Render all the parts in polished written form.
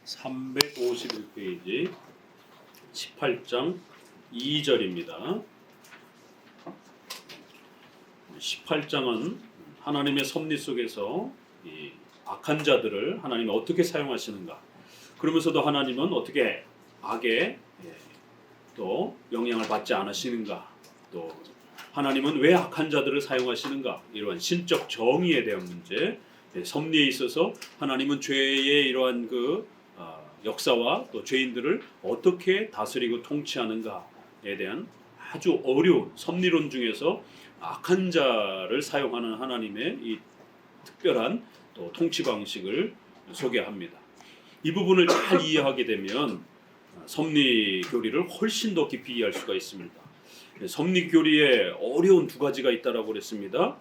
351페이지 18장 2절입니다. 18장은 하나님의 섭리 속에서 이 악한 자들을 하나님이 어떻게 사용하시는가, 그러면서도 하나님은 어떻게 악에 또 영향을 받지 않으시는가, 또 하나님은 왜 악한 자들을 사용하시는가, 이러한 신적 정의에 대한 문제, 섭리에 있어서 하나님은 죄의 이러한 역사와 또 죄인들을 어떻게 다스리고 통치하는가에 대한 아주 어려운 섭리론 중에서 악한 자를 사용하는 하나님의 이 특별한 또 통치 방식을 소개합니다. 이 부분을 잘 이해하게 되면 섭리 교리를 훨씬 더 깊이 이해할 수가 있습니다. 섭리 교리에 어려운 두 가지가 있다라고 그랬습니다.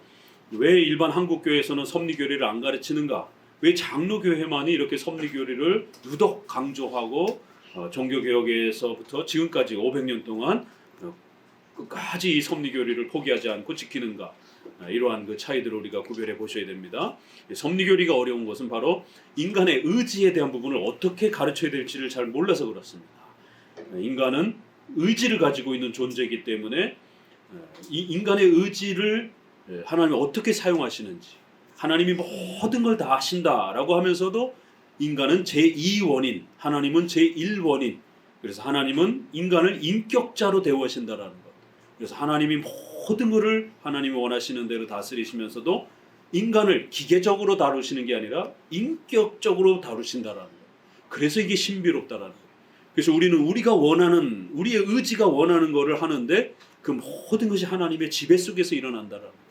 왜 일반 한국 교회에서는 섭리 교리를 안 가르치는가? 왜 장로교회만이 이렇게 섭리 교리를 유독 강조하고 종교개혁에서부터 지금까지 500년 동안 끝까지 이 섭리 교리를 포기하지 않고 지키는가? 이러한 그 차이들을 우리가 구별해 보셔야 됩니다. 섭리 교리가 어려운 것은 바로 인간의 의지에 대한 부분을 어떻게 가르쳐야 될지를 잘 몰라서 그렇습니다. 인간은 의지를 가지고 있는 존재이기 때문에 이 인간의 의지를 하나님이 어떻게 사용하시는지, 하나님이 모든 걸 다 하신다라고 하면서도 인간은 제2원인, 하나님은 제1원인. 그래서 하나님은 인간을 인격자로 대우하신다라는 것. 그래서 하나님이 모든 것을 하나님이 원하시는 대로 다스리시면서도 인간을 기계적으로 다루시는 게 아니라 인격적으로 다루신다라는 것. 그래서 이게 신비롭다라는 것. 그래서 우리는 우리가 원하는, 우리의 의지가 원하는 것을 하는데 그 모든 것이 하나님의 지배 속에서 일어난다라는 것.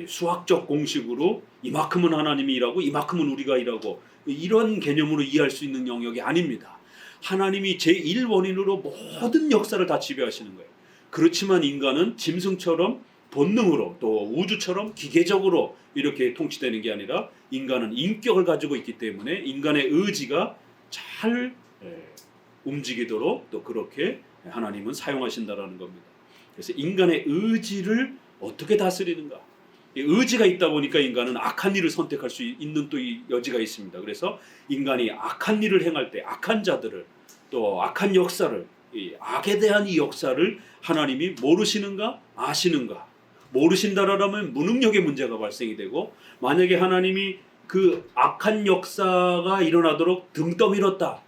수학적 공식으로 이만큼은 하나님이 일하고 이만큼은 우리가 일하고 이런 개념으로 이해할 수 있는 영역이 아닙니다. 하나님이 제1원인으로 모든 역사를 다 지배하시는 거예요. 그렇지만 인간은 짐승처럼 본능으로 또 우주처럼 기계적으로 이렇게 통치되는 게 아니라 인간은 인격을 가지고 있기 때문에 인간의 의지가 잘 움직이도록 또 그렇게 하나님은 사용하신다라는 겁니다. 그래서 인간의 의지를 어떻게 다스리는가? 의지가 있다 보니까 인간은 악한 일을 선택할 수 있는 또 이 여지가 있습니다. 그래서 인간이 악한 일을 행할 때 악한 자들을 또 악한 역사를, 이 악에 대한 이 역사를 하나님이 모르시는가 아시는가? 모르신다라면 무능력의 문제가 발생이 되고, 만약에 하나님이 그 악한 역사가 일어나도록 등 떠밀었다,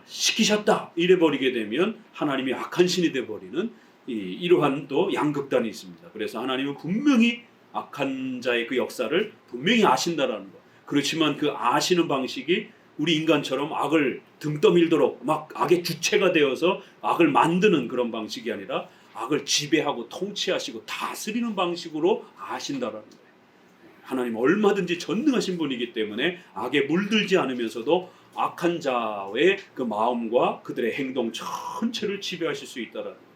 시키셨다 이래버리게 되면 하나님이 악한 신이 돼버리는 이러한 또 양극단이 있습니다. 그래서 하나님은 분명히 악한 자의 그 역사를 분명히 아신다라는 것. 그렇지만 그 아시는 방식이 우리 인간처럼 악을 등 떠밀도록 막 악의 주체가 되어서 악을 만드는 그런 방식이 아니라 악을 지배하고 통치하시고 다스리는 방식으로 아신다라는 거예요. 하나님은 얼마든지 전능하신 분이기 때문에 악에 물들지 않으면서도 악한 자의 그 마음과 그들의 행동 전체를 지배하실 수 있다라는 거예요.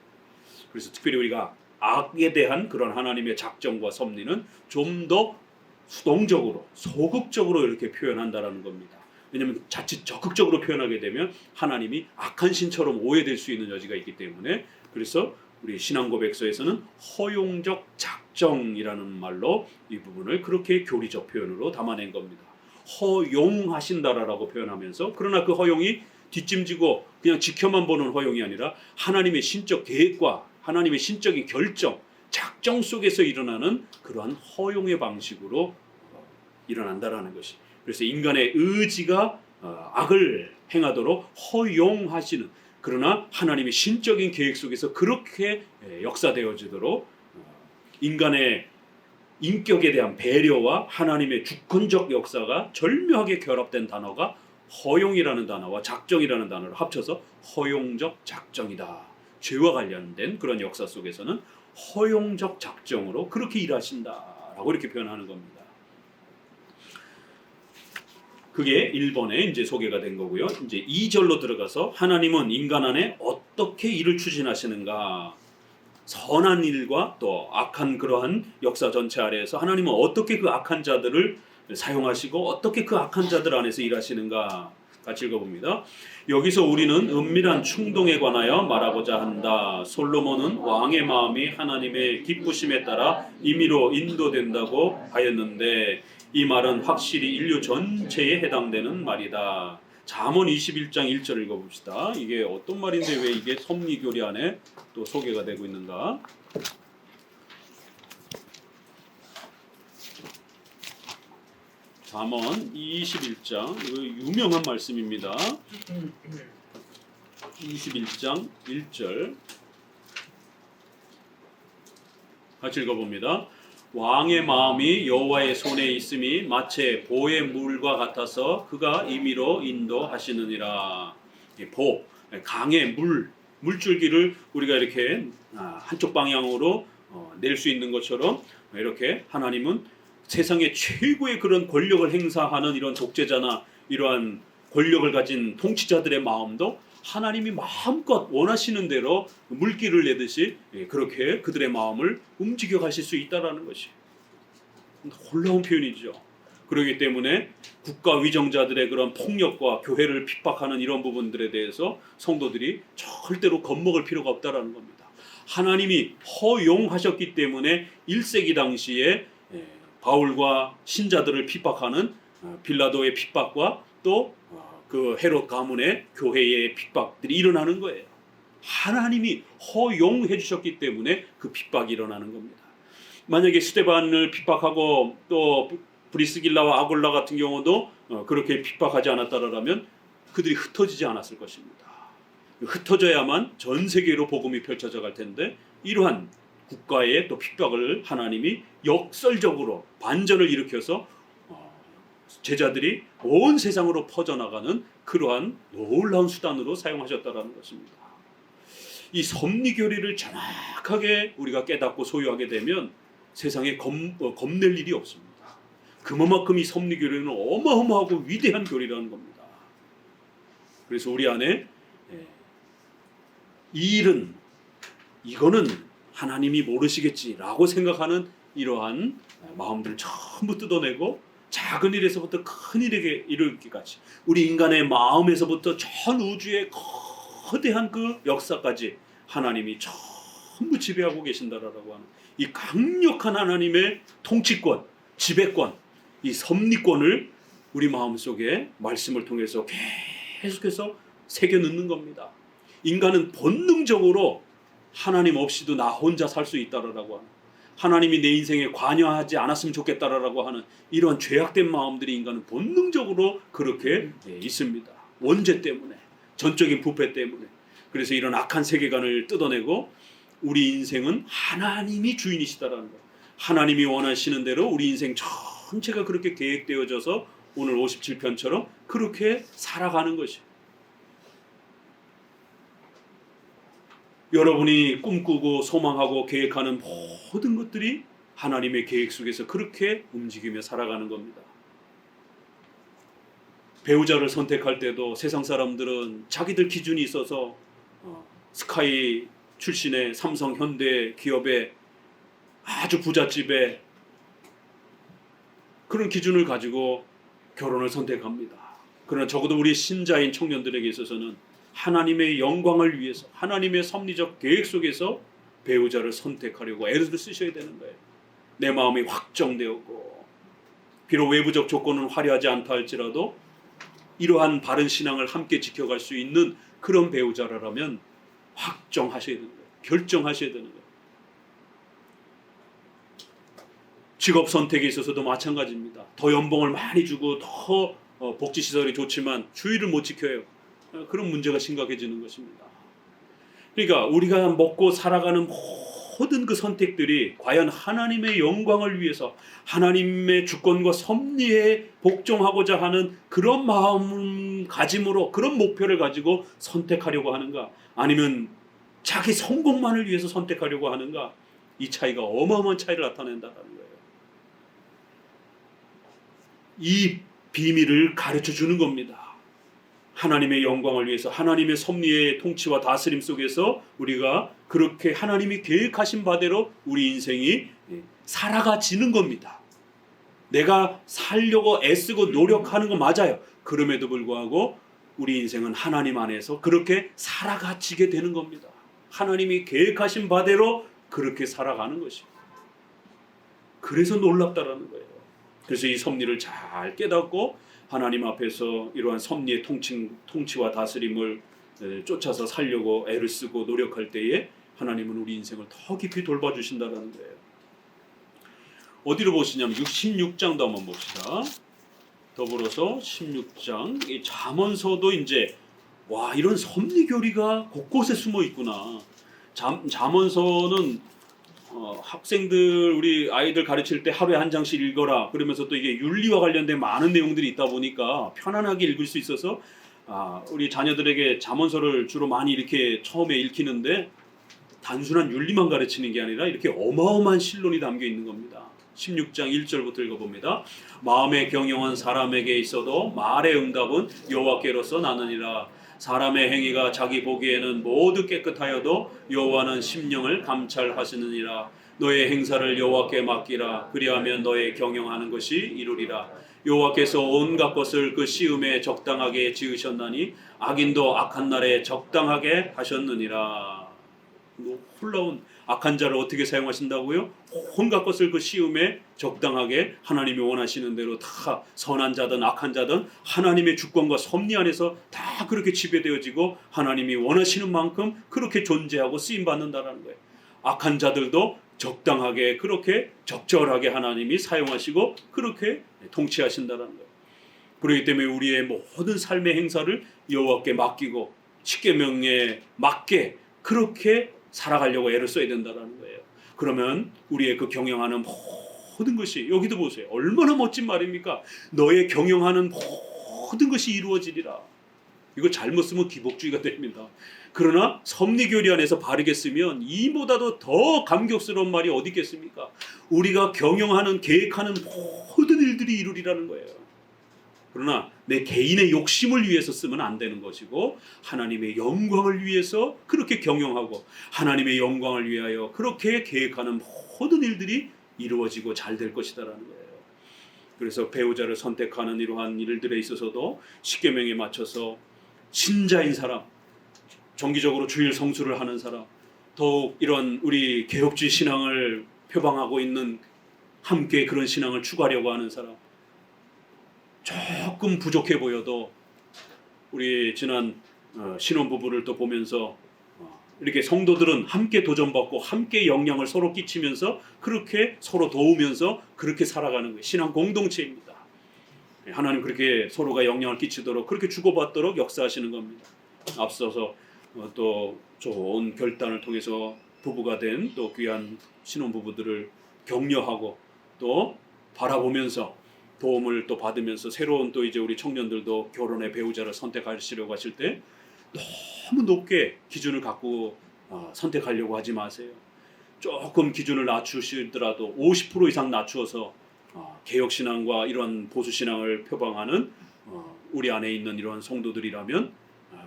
그래서 특별히 우리가 악에 대한 그런 하나님의 작정과 섭리는 좀 더 수동적으로, 소극적으로 이렇게 표현한다라는 겁니다. 왜냐하면 자칫 적극적으로 표현하게 되면 하나님이 악한 신처럼 오해될 수 있는 여지가 있기 때문에, 그래서 우리 신앙고백서에서는 허용적 작정이라는 말로 이 부분을 그렇게 교리적 표현으로 담아낸 겁니다. 허용하신다라고 표현하면서, 그러나 그 허용이 뒷짐지고 그냥 지켜만 보는 허용이 아니라 하나님의 신적 계획과 하나님의 신적인 결정, 작정 속에서 일어나는 그러한 허용의 방식으로 일어난다라는 것이. 그래서 인간의 의지가 악을 행하도록 허용하시는, 그러나 하나님의 신적인 계획 속에서 그렇게 역사되어지도록 인간의 인격에 대한 배려와 하나님의 주권적 역사가 절묘하게 결합된 단어가 허용이라는 단어와 작정이라는 단어를 합쳐서 허용적 작정이다. 죄와 관련된 그런 역사 속에서는 허용적 작정으로 그렇게 일하신다라고 이렇게 표현하는 겁니다. 그게 1번에 이제 소개가 된 거고요. 이제 2절로 들어가서 하나님은 인간 안에 어떻게 일을 추진하시는가, 선한 일과 또 악한 그러한 역사 전체 아래에서 하나님은 어떻게 그 악한 자들을 사용하시고 어떻게 그 악한 자들 안에서 일하시는가 같이 읽어봅니다. 여기서 우리는 은밀한 충동에 관하여 말하고자 한다. 솔로몬은 왕의 마음이 하나님의 기쁘심에 따라 임의로 인도된다고 하였는데, 이 말은 확실히 인류 전체에 해당되는 말이다. 잠언 21장 1절 읽어봅시다. 이게 어떤 말인데 왜 이게 섭리교리 안에 또 소개가 되고 있는가? 잠언 21장, 이거 유명한 말씀입니다. 21장 1절 같이 읽어봅니다. 왕의 마음이 여호와의 손에 있음이 마치 보의 물과 같아서 그가 임의로 인도하시느니라. 보, 강의 물줄기를 우리가 이렇게 한쪽 방향으로 낼 수 있는 것처럼 이렇게 하나님은 세상의 최고의 그런 권력을 행사하는 이런 독재자나 이러한 권력을 가진 통치자들의 마음도 하나님이 마음껏 원하시는 대로 물길을 내듯이 그렇게 그들의 마음을 움직여 가실 수 있다라는 것이 놀라운 표현이죠. 그렇기 때문에 국가 위정자들의 그런 폭력과 교회를 핍박하는 이런 부분들에 대해서 성도들이 절대로 겁먹을 필요가 없다라는 겁니다. 하나님이 허용하셨기 때문에 1세기 당시에 바울과 신자들을 핍박하는 빌라도의 핍박과 또 그 헤롯 가문의 교회의 핍박들이 일어나는 거예요. 하나님이 허용해 주셨기 때문에 그 핍박이 일어나는 겁니다. 만약에 스데반을 핍박하고 또 브리스길라와 아굴라 같은 경우도 그렇게 핍박하지 않았다라면 그들이 흩어지지 않았을 것입니다. 흩어져야만 전 세계로 복음이 펼쳐져 갈 텐데 이러한 국가의 또 핍박을 하나님이 역설적으로 반전을 일으켜서 제자들이 온 세상으로 퍼져나가는 그러한 놀라운 수단으로 사용하셨다는 것입니다. 이 섭리교리를 정확하게 우리가 깨닫고 소유하게 되면 세상에 겁낼 일이 없습니다. 그만큼 이 섭리교리는 어마어마하고 위대한 교리라는 겁니다. 그래서 우리 안에 이 일은 이거는 하나님이 모르시겠지라고 생각하는 이러한 마음들을 전부 뜯어내고 작은 일에서부터 큰 일에게 이르기까지 우리 인간의 마음에서부터 전 우주의 거대한 그 역사까지 하나님이 전부 지배하고 계신다라고 하는 이 강력한 하나님의 통치권, 지배권, 이 섭리권을 우리 마음속에 말씀을 통해서 계속해서 새겨 넣는 겁니다. 인간은 본능적으로 하나님 없이도 나 혼자 살 수 있다라고 하는, 하나님이 내 인생에 관여하지 않았으면 좋겠다라고 하는 이런 죄악된 마음들이 인간은 본능적으로 그렇게 있습니다. 원죄 때문에, 전적인 부패 때문에. 그래서 이런 악한 세계관을 뜯어내고 우리 인생은 하나님이 주인이시다라는 것, 하나님이 원하시는 대로 우리 인생 전체가 그렇게 계획되어져서 오늘 57편처럼 그렇게 살아가는 것이에요. 여러분이 꿈꾸고 소망하고 계획하는 모든 것들이 하나님의 계획 속에서 그렇게 움직이며 살아가는 겁니다. 배우자를 선택할 때도 세상 사람들은 자기들 기준이 있어서 스카이 출신의 삼성, 현대 기업의 아주 부잣집의 그런 기준을 가지고 결혼을 선택합니다. 그러나 적어도 우리 신자인 청년들에게 있어서는 하나님의 영광을 위해서 하나님의 섭리적 계획 속에서 배우자를 선택하려고 애를 쓰셔야 되는 거예요. 내 마음이 확정되었고 비록 외부적 조건은 화려하지 않다 할지라도 이러한 바른 신앙을 함께 지켜갈 수 있는 그런 배우자라면 확정하셔야 되는 거예요. 결정하셔야 되는 거예요. 직업 선택에 있어서도 마찬가지입니다. 더 연봉을 많이 주고 더 복지시설이 좋지만 주의를 못 지켜요. 그런 문제가 심각해지는 것입니다. 그러니까 우리가 먹고 살아가는 모든 그 선택들이 과연 하나님의 영광을 위해서 하나님의 주권과 섭리에 복종하고자 하는 그런 마음가짐으로 그런 목표를 가지고 선택하려고 하는가, 아니면 자기 성공만을 위해서 선택하려고 하는가, 이 차이가 어마어마한 차이를 나타낸다는 거예요. 이 비밀을 가르쳐 주는 겁니다. 하나님의 영광을 위해서 하나님의 섭리의 통치와 다스림 속에서 우리가 그렇게 하나님이 계획하신 바대로 우리 인생이 살아가지는 겁니다. 내가 살려고 애쓰고 노력하는 거 맞아요. 그럼에도 불구하고 우리 인생은 하나님 안에서 그렇게 살아가지게 되는 겁니다. 하나님이 계획하신 바대로 그렇게 살아가는 것입니다. 그래서 놀랍다라는 거예요. 그래서 이 섭리를 잘 깨닫고 하나님 앞에서 이러한 섭리의 통치와 다스림을 쫓아서 살려고 애를 쓰고 노력할 때에 하나님은 우리 인생을 더 깊이 돌봐주신다는 거예요. 어디로 보시냐면 16장도 한번 봅시다. 더불어서 16장 이 잠언서도 이제 와 이런 섭리 교리가 곳곳에 숨어 있구나. 잠언서는 학생들 우리 아이들 가르칠 때 하루에 한 장씩 읽어라 그러면서 또 이게 윤리와 관련된 많은 내용들이 있다 보니까 편안하게 읽을 수 있어서 우리 자녀들에게 잠언서를 주로 많이 이렇게 처음에 읽히는데 단순한 윤리만 가르치는 게 아니라 이렇게 어마어마한 신론이 담겨 있는 겁니다. 16장 1절부터 읽어봅니다. 마음에 경영한 사람에게 있어도 말의 응답은 여호와께로서 나느니라. 사람의 행위가 자기 보기에는 모두 깨끗하여도 여호와는 심령을 감찰하시느니라. 너의 행사를 여호와께 맡기라. 그리하면 너의 경영하는 것이 이루리라. 여호와께서 온갖 것을 그 시음에 적당하게 지으셨나니 악인도 악한 날에 적당하게 하셨느니라. 놀라운 악한 자를 어떻게 사용하신다고요? 온갖 것을 그 시음에 적당하게 하나님이 원하시는 대로 다 선한 자든 악한 자든 하나님의 주권과 섭리 안에서 다 그렇게 지배되어지고 하나님이 원하시는 만큼 그렇게 존재하고 쓰임받는다는 거예요. 악한 자들도 적당하게 그렇게 적절하게 하나님이 사용하시고 그렇게 통치하신다는 거예요. 그렇기 때문에 우리의 모든 삶의 행사를 여호와께 맡기고 십계명에 맞게 그렇게 살아가려고 애를 써야 된다는 거예요. 그러면 우리의 그 경영하는 모든 것이 여기도 보세요. 얼마나 멋진 말입니까? 너의 경영하는 모든 것이 이루어지리라. 이거 잘못 쓰면 기복주의가 됩니다. 그러나 섭리교리 안에서 바르게 쓰면 이보다도 더 감격스러운 말이 어디 있겠습니까? 우리가 경영하는 계획하는 모든 일들이 이루리라는 거예요. 그러나 내 개인의 욕심을 위해서 쓰면 안 되는 것이고 하나님의 영광을 위해서 그렇게 경영하고 하나님의 영광을 위하여 그렇게 계획하는 모든 일들이 이루어지고 잘 될 것이다라는 거예요. 그래서 배우자를 선택하는 이러한 일들에 있어서도 십계명에 맞춰서 신자인 사람, 정기적으로 주일 성수를 하는 사람, 더욱 이런 우리 개혁주의 신앙을 표방하고 있는 함께 그런 신앙을 추구하려고 하는 사람, 조금 부족해 보여도 우리 지난 신혼부부를 또 보면서 이렇게 성도들은 함께 도전받고 함께 영향을 서로 끼치면서 그렇게 서로 도우면서 그렇게 살아가는 거예요. 신앙 공동체입니다. 하나님 그렇게 서로가 영향을 끼치도록 그렇게 주고받도록 역사하시는 겁니다. 앞서서 또 좋은 결단을 통해서 부부가 된 또 귀한 신혼부부들을 격려하고 또 바라보면서 도움을 또 받으면서 새로운 또 이제 우리 청년들도 결혼의 배우자를 선택하시려고 하실 때 너무 높게 기준을 갖고 선택하려고 하지 마세요. 조금 기준을 낮추시더라도 50% 이상 낮추어서 개혁신앙과 이런 보수신앙을 표방하는 우리 안에 있는 이러한 성도들이라면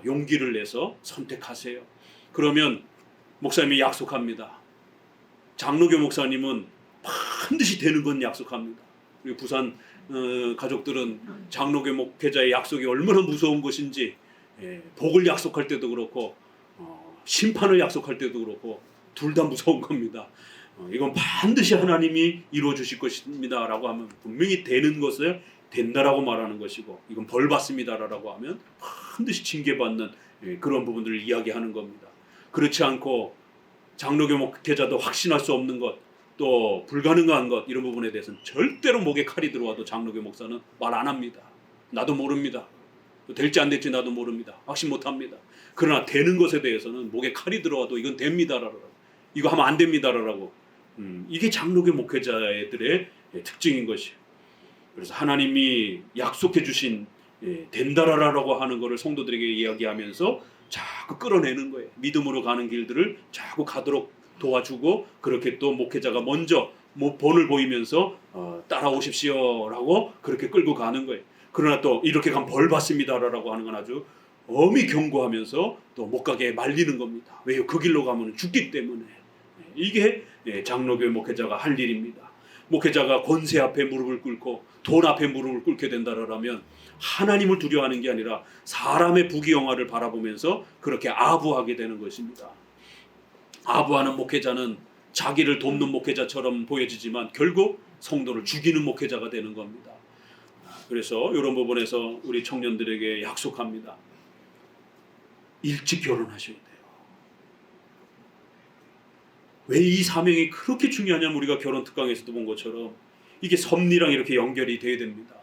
용기를 내서 선택하세요. 그러면 목사님이 약속합니다. 장로교 목사님은 반드시 되는 건 약속합니다. 우리 부산 가족들은 장로교 목회자의 약속이 얼마나 무서운 것인지 복을 약속할 때도 그렇고 심판을 약속할 때도 그렇고 둘 다 무서운 겁니다. 이건 반드시 하나님이 이루어 주실 것입니다 라고 하면 분명히 되는 것을 된다라고 말하는 것이고 이건 벌 받습니다라고 하면 반드시 징계받는 그런 부분들을 이야기하는 겁니다. 그렇지 않고 장로교 목회자도 확신할 수 없는 것 또 불가능한 것 이런 부분에 대해서는 절대로 목에 칼이 들어와도 장로교 목사는 말 안 합니다. 나도 모릅니다. 될지 안 될지 나도 모릅니다. 확신 못합니다. 그러나 되는 것에 대해서는 목에 칼이 들어와도 이건 됩니다라고 이거 하면 안 됩니다라고 이게 장로교 목회자들의 특징인 것이에요. 그래서 하나님이 약속해 주신 된다라고 하는 것을 성도들에게 이야기하면서 자꾸 끌어내는 거예요. 믿음으로 가는 길들을 자꾸 가도록 도와주고 그렇게 또 목회자가 먼저 본을 보이면서 따라오십시오라고 그렇게 끌고 가는 거예요. 그러나 또 이렇게 가면 벌 받습니다라고 하는 건 아주 엄히 경고하면서 또 못 가게 말리는 겁니다. 왜요? 그 길로 가면 죽기 때문에. 이게 장로교 목회자가 할 일입니다. 목회자가 권세 앞에 무릎을 꿇고 돈 앞에 무릎을 꿇게 된다라면 하나님을 두려워하는 게 아니라 사람의 부귀영화를 바라보면서 그렇게 아부하게 되는 것입니다. 아부하는 목회자는 자기를 돕는 목회자처럼 보여지지만 결국 성도를 죽이는 목회자가 되는 겁니다. 그래서 이런 부분에서 우리 청년들에게 약속합니다. 일찍 결혼하셔야 돼요. 왜 이 사명이 그렇게 중요하냐면 우리가 결혼 특강에서도 본 것처럼 이게 섭리랑 이렇게 연결이 돼야 됩니다.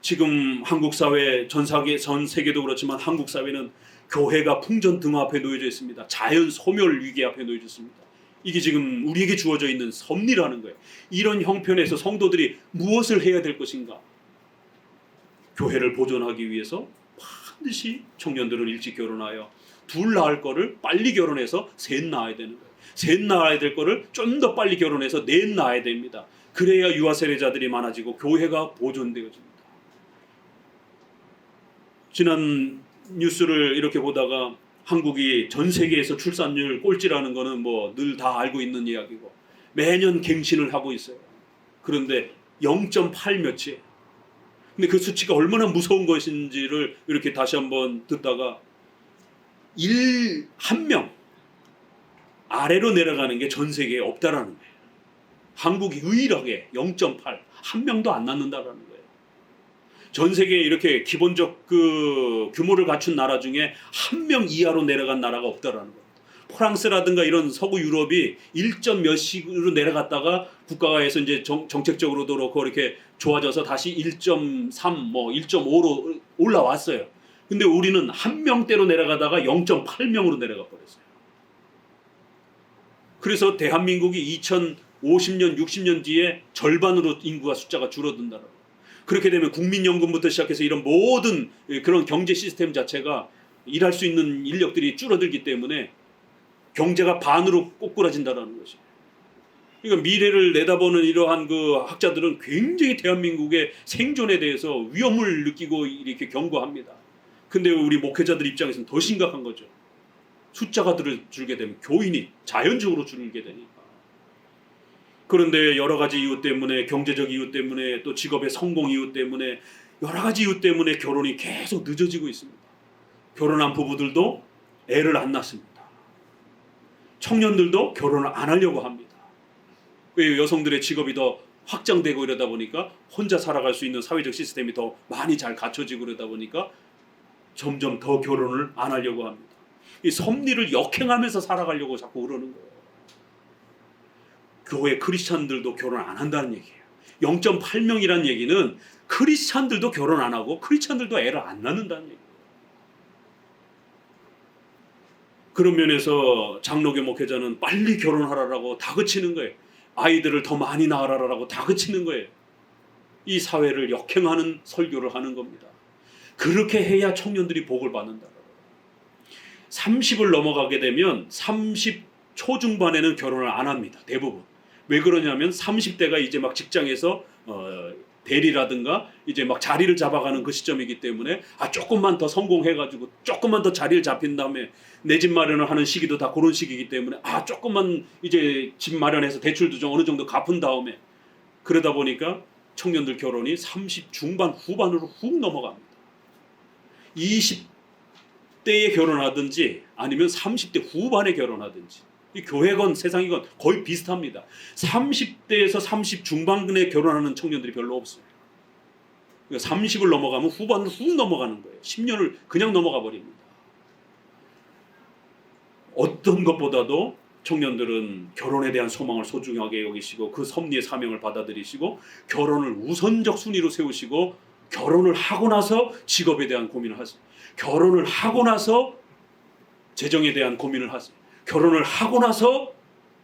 지금 한국 사회, 전 세계도 그렇지만 한국 사회는 교회가 풍전등화 앞에 놓여져 있습니다. 자연 소멸 위기 앞에 놓여져 있습니다. 이게 지금 우리에게 주어져 있는 섭리라는 거예요. 이런 형편에서 성도들이 무엇을 해야 될 것인가? 교회를 보존하기 위해서 반드시 청년들은 일찍 결혼하여 둘 낳을 거를 빨리 결혼해서 셋 낳아야 되는 거예요. 셋 낳아야 될 거를 좀 더 빨리 결혼해서 넷 낳아야 됩니다. 그래야 유아 세례자들이 많아지고 교회가 보존되어집니다. 지난 뉴스를 이렇게 보다가 한국이 전 세계에서 출산율 꼴찌라는 거는 뭐 늘 다 알고 있는 이야기고 매년 갱신을 하고 있어요. 그런데 0.8 몇이에요. 근데 그 수치가 얼마나 무서운 것인지를 이렇게 다시 한번 듣다가 한 명 아래로 내려가는 게 전 세계에 없다라는 거예요. 한국이 유일하게 0.8 한 명도 안 낳는다라는 거예요. 전 세계에 이렇게 기본적 그 규모를 갖춘 나라 중에 한 명 이하로 내려간 나라가 없다라는 거예요. 프랑스라든가 이런 서구 유럽이 1점 몇씩으로 내려갔다가 국가에서 이제 정책적으로도 그렇고 이렇게 좋아져서 다시 1.3 뭐 1.5로 올라왔어요. 근데 우리는 한 명대로 내려가다가 0.8명으로 내려가 버렸어요. 그래서 대한민국이 2050년 60년 뒤에 절반으로 인구가 숫자가 줄어든다라고. 그렇게 되면 국민연금부터 시작해서 이런 모든 그런 경제 시스템 자체가 일할 수 있는 인력들이 줄어들기 때문에 경제가 반으로 꼬꾸라진다는 것이에요. 그러니까 미래를 내다보는 이러한 그 학자들은 굉장히 대한민국의 생존에 대해서 위험을 느끼고 이렇게 경고합니다. 근데 우리 목회자들 입장에서는 더 심각한 거죠. 숫자가 줄게 되면 교인이 자연적으로 줄게 되니까. 그런데 여러 가지 이유 때문에, 경제적 이유 때문에, 또 직업의 성공 이유 때문에, 여러 가지 이유 때문에 결혼이 계속 늦어지고 있습니다. 결혼한 부부들도 애를 안 낳습니다. 청년들도 결혼을 안 하려고 합니다. 왜? 여성들의 직업이 더 확장되고 이러다 보니까 혼자 살아갈 수 있는 사회적 시스템이 더 많이 잘 갖춰지고 그러다 보니까 점점 더 결혼을 안 하려고 합니다. 이 섭리를 역행하면서 살아가려고 자꾸 그러는 거예요. 교회 크리스찬들도 결혼 안 한다는 얘기예요. 0.8명이라는 얘기는 크리스찬들도 결혼 안 하고 크리스찬들도 애를 안 낳는다는 얘기예요. 그런 면에서 장로교 목회자는 빨리 결혼하라라고 다그치는 거예요. 아이들을 더 많이 낳으라라고 다그치는 거예요. 이 사회를 역행하는 설교를 하는 겁니다. 그렇게 해야 청년들이 복을 받는다. 30을 넘어가게 되면 30 초중반에는 결혼을 안 합니다. 대부분. 왜 그러냐면 30대가 이제 막 직장에서 대리라든가 이제 막 자리를 잡아가는 그 시점이기 때문에 조금만 더 성공해가지고 조금만 더 자리를 잡힌 다음에 내 집 마련을 하는 시기도 다 그런 시기이기 때문에 조금만 이제 집 마련해서 대출도 좀 어느 정도 갚은 다음에 그러다 보니까 청년들 결혼이 30 중반 후반으로 훅 넘어갑니다. 20대에 결혼하든지 아니면 30대 후반에 결혼하든지 이 교회건 세상이건 거의 비슷합니다. 30대에서 30 중반에 결혼하는 청년들이 별로 없어요. 그러니까 30을 넘어가면 후반으로 훅 넘어가는 거예요. 10년을 그냥 넘어가 버립니다. 어떤 것보다도 청년들은 결혼에 대한 소망을 소중하게 여기시고 그 섭리의 사명을 받아들이시고 결혼을 우선적 순위로 세우시고 결혼을 하고 나서 직업에 대한 고민을 하세요. 결혼을 하고 나서 재정에 대한 고민을 하세요. 결혼을 하고 나서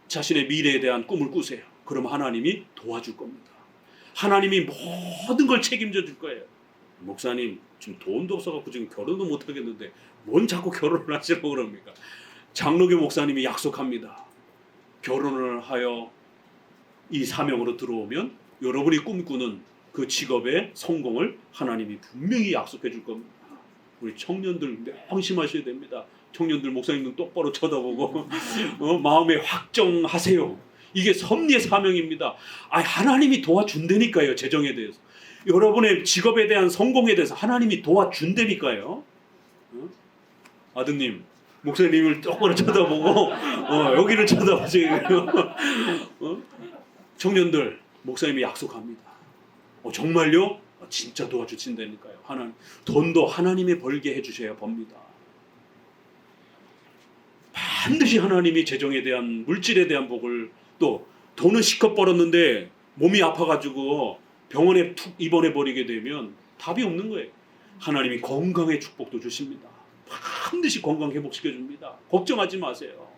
자신의 미래에 대한 꿈을 꾸세요. 그럼 하나님이 도와줄 겁니다. 하나님이 모든 걸 책임져 줄 거예요. 목사님 지금 돈도 없어갖고 지금 결혼도 못 하겠는데 뭔 자꾸 결혼을 하시라고 그럽니까? 장로교 목사님이 약속합니다. 결혼을 하여 이 사명으로 들어오면 여러분이 꿈꾸는 그 직업의 성공을 하나님이 분명히 약속해 줄 겁니다. 우리 청년들 명심하셔야 됩니다. 청년들 목사님들 똑바로 쳐다보고 마음에 확정하세요. 이게 섭리의 사명입니다. 하나님이 도와준다니까요. 재정에 대해서. 여러분의 직업에 대한 성공에 대해서 하나님이 도와준다니까요. 아드님 목사님을 똑바로 쳐다보고 여기를 쳐다보세요. 청년들 목사님이 약속합니다. 정말요? 진짜 도와주신다니까요. 돈도 하나님이 벌게 해주셔야 법니다. 반드시 하나님이 재정에 대한, 물질에 대한 복을, 또 돈은 실컷 벌었는데 몸이 아파가지고 병원에 툭 입원해 버리게 되면 답이 없는 거예요. 하나님이 건강의 축복도 주십니다. 반드시 건강 회복시켜 줍니다. 걱정하지 마세요.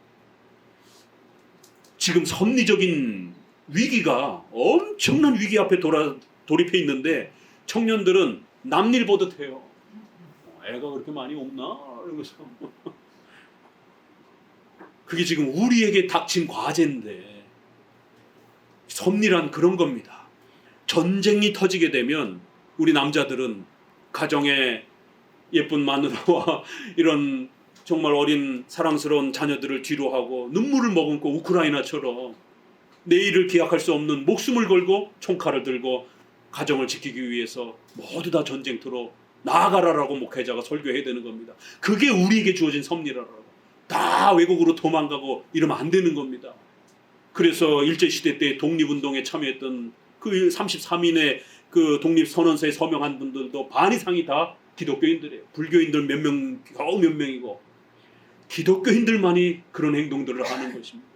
지금 섭리적인 위기가, 엄청난 위기 앞에 돌입해 있는데 청년들은 남일 보듯 해요. 애가 그렇게 많이 없나? 이러면서. 그게 지금 우리에게 닥친 과제인데, 섭리란 그런 겁니다. 전쟁이 터지게 되면 우리 남자들은 가정에 예쁜 마누라와 이런 정말 어린 사랑스러운 자녀들을 뒤로 하고 눈물을 머금고 우크라이나처럼 내일을 기약할 수 없는 목숨을 걸고 총칼을 들고 가정을 지키기 위해서 모두 다 전쟁터로 나아가라라고 목회자가 설교해야 되는 겁니다. 그게 우리에게 주어진 섭리라라고. 다 외국으로 도망가고 이러면 안 되는 겁니다. 그래서 일제시대 때 독립운동에 참여했던 그 33인의 그 독립선언서에 서명한 분들도 반 이상이 다 기독교인들이에요. 불교인들 몇 명, 겨우 몇 명이고, 기독교인들만이 그런 행동들을 하는 것입니다.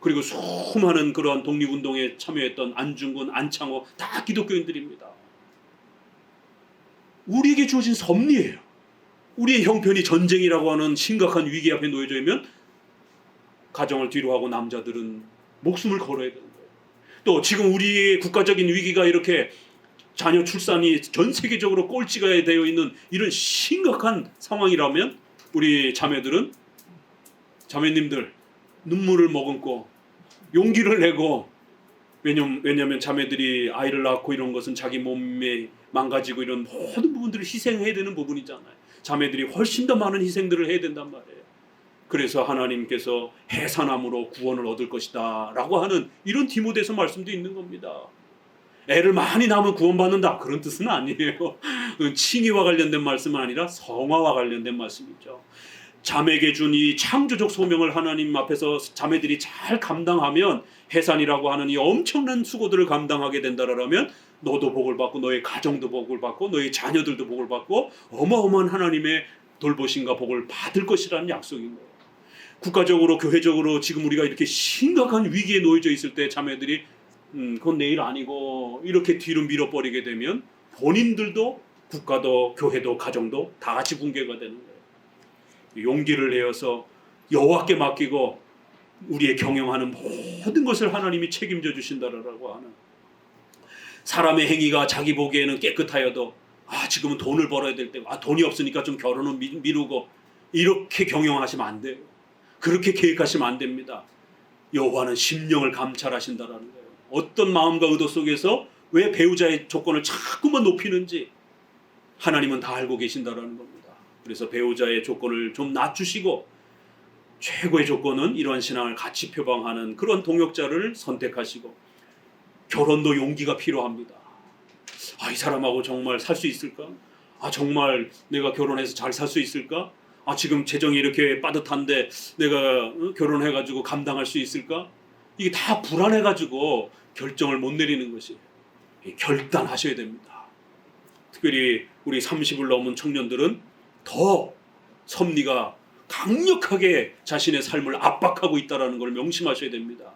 그리고 수많은 그러한 독립운동에 참여했던 안중근, 안창호 다 기독교인들입니다. 우리에게 주어진 섭리예요. 우리의 형편이 전쟁이라고 하는 심각한 위기 앞에 놓여져 있면 가정을 뒤로 하고 남자들은 목숨을 걸어야 되는 거예요. 또 지금 우리의 국가적인 위기가 이렇게 자녀 출산이 전 세계적으로 꼴찌가 되어 있는 이런 심각한 상황이라면 우리 자매님들 눈물을 머금고 용기를 내고, 왜냐하면 자매들이 아이를 낳고 이런 것은 자기 몸에 망가지고 이런 모든 부분들을 희생해야 되는 부분이잖아요. 자매들이 훨씬 더 많은 희생들을 해야 된단 말이에요. 그래서 하나님께서 해산함으로 구원을 얻을 것이다 라고 하는 이런 디모데서 말씀도 있는 겁니다. 애를 많이 낳으면 구원받는다, 그런 뜻은 아니에요. 칭의와 관련된 말씀은 아니라 성화와 관련된 말씀이죠. 자매에게 준 이 창조적 소명을 하나님 앞에서 자매들이 잘 감당하면, 해산이라고 하는 이 엄청난 수고들을 감당하게 된다라면 너도 복을 받고 너의 가정도 복을 받고 너의 자녀들도 복을 받고 어마어마한 하나님의 돌보심과 복을 받을 것이라는 약속인 거예요. 국가적으로 교회적으로 지금 우리가 이렇게 심각한 위기에 놓여져 있을 때 자매들이 그건 내일 아니고 이렇게 뒤로 밀어버리게 되면 본인들도 국가도 교회도 가정도 다 같이 붕괴가 되는 거예요. 용기를 내어서 여호와께 맡기고 우리의 경영하는 모든 것을 하나님이 책임져 주신다라고 하는, 사람의 행위가 자기 보기에는 깨끗하여도 지금은 돈을 벌어야 될 때고 돈이 없으니까 좀 결혼은 미루고 이렇게 경영하시면 안 돼요. 그렇게 계획하시면 안 됩니다. 여호와는 심령을 감찰하신다라는 거예요. 어떤 마음과 의도 속에서 왜 배우자의 조건을 자꾸만 높이는지 하나님은 다 알고 계신다라는 겁니다. 그래서 배우자의 조건을 좀 낮추시고 최고의 조건은 이러한 신앙을 같이 표방하는 그런 동역자를 선택하시고, 결혼도 용기가 필요합니다. 이 사람하고 정말 살 수 있을까? 정말 내가 결혼해서 잘 살 수 있을까? 지금 재정이 이렇게 빠듯한데 내가 결혼해가지고 감당할 수 있을까? 이게 다 불안해가지고 결정을 못 내리는 것이에요. 결단하셔야 됩니다. 특별히 우리 30을 넘은 청년들은 더 섭리가 강력하게 자신의 삶을 압박하고 있다는 걸 명심하셔야 됩니다.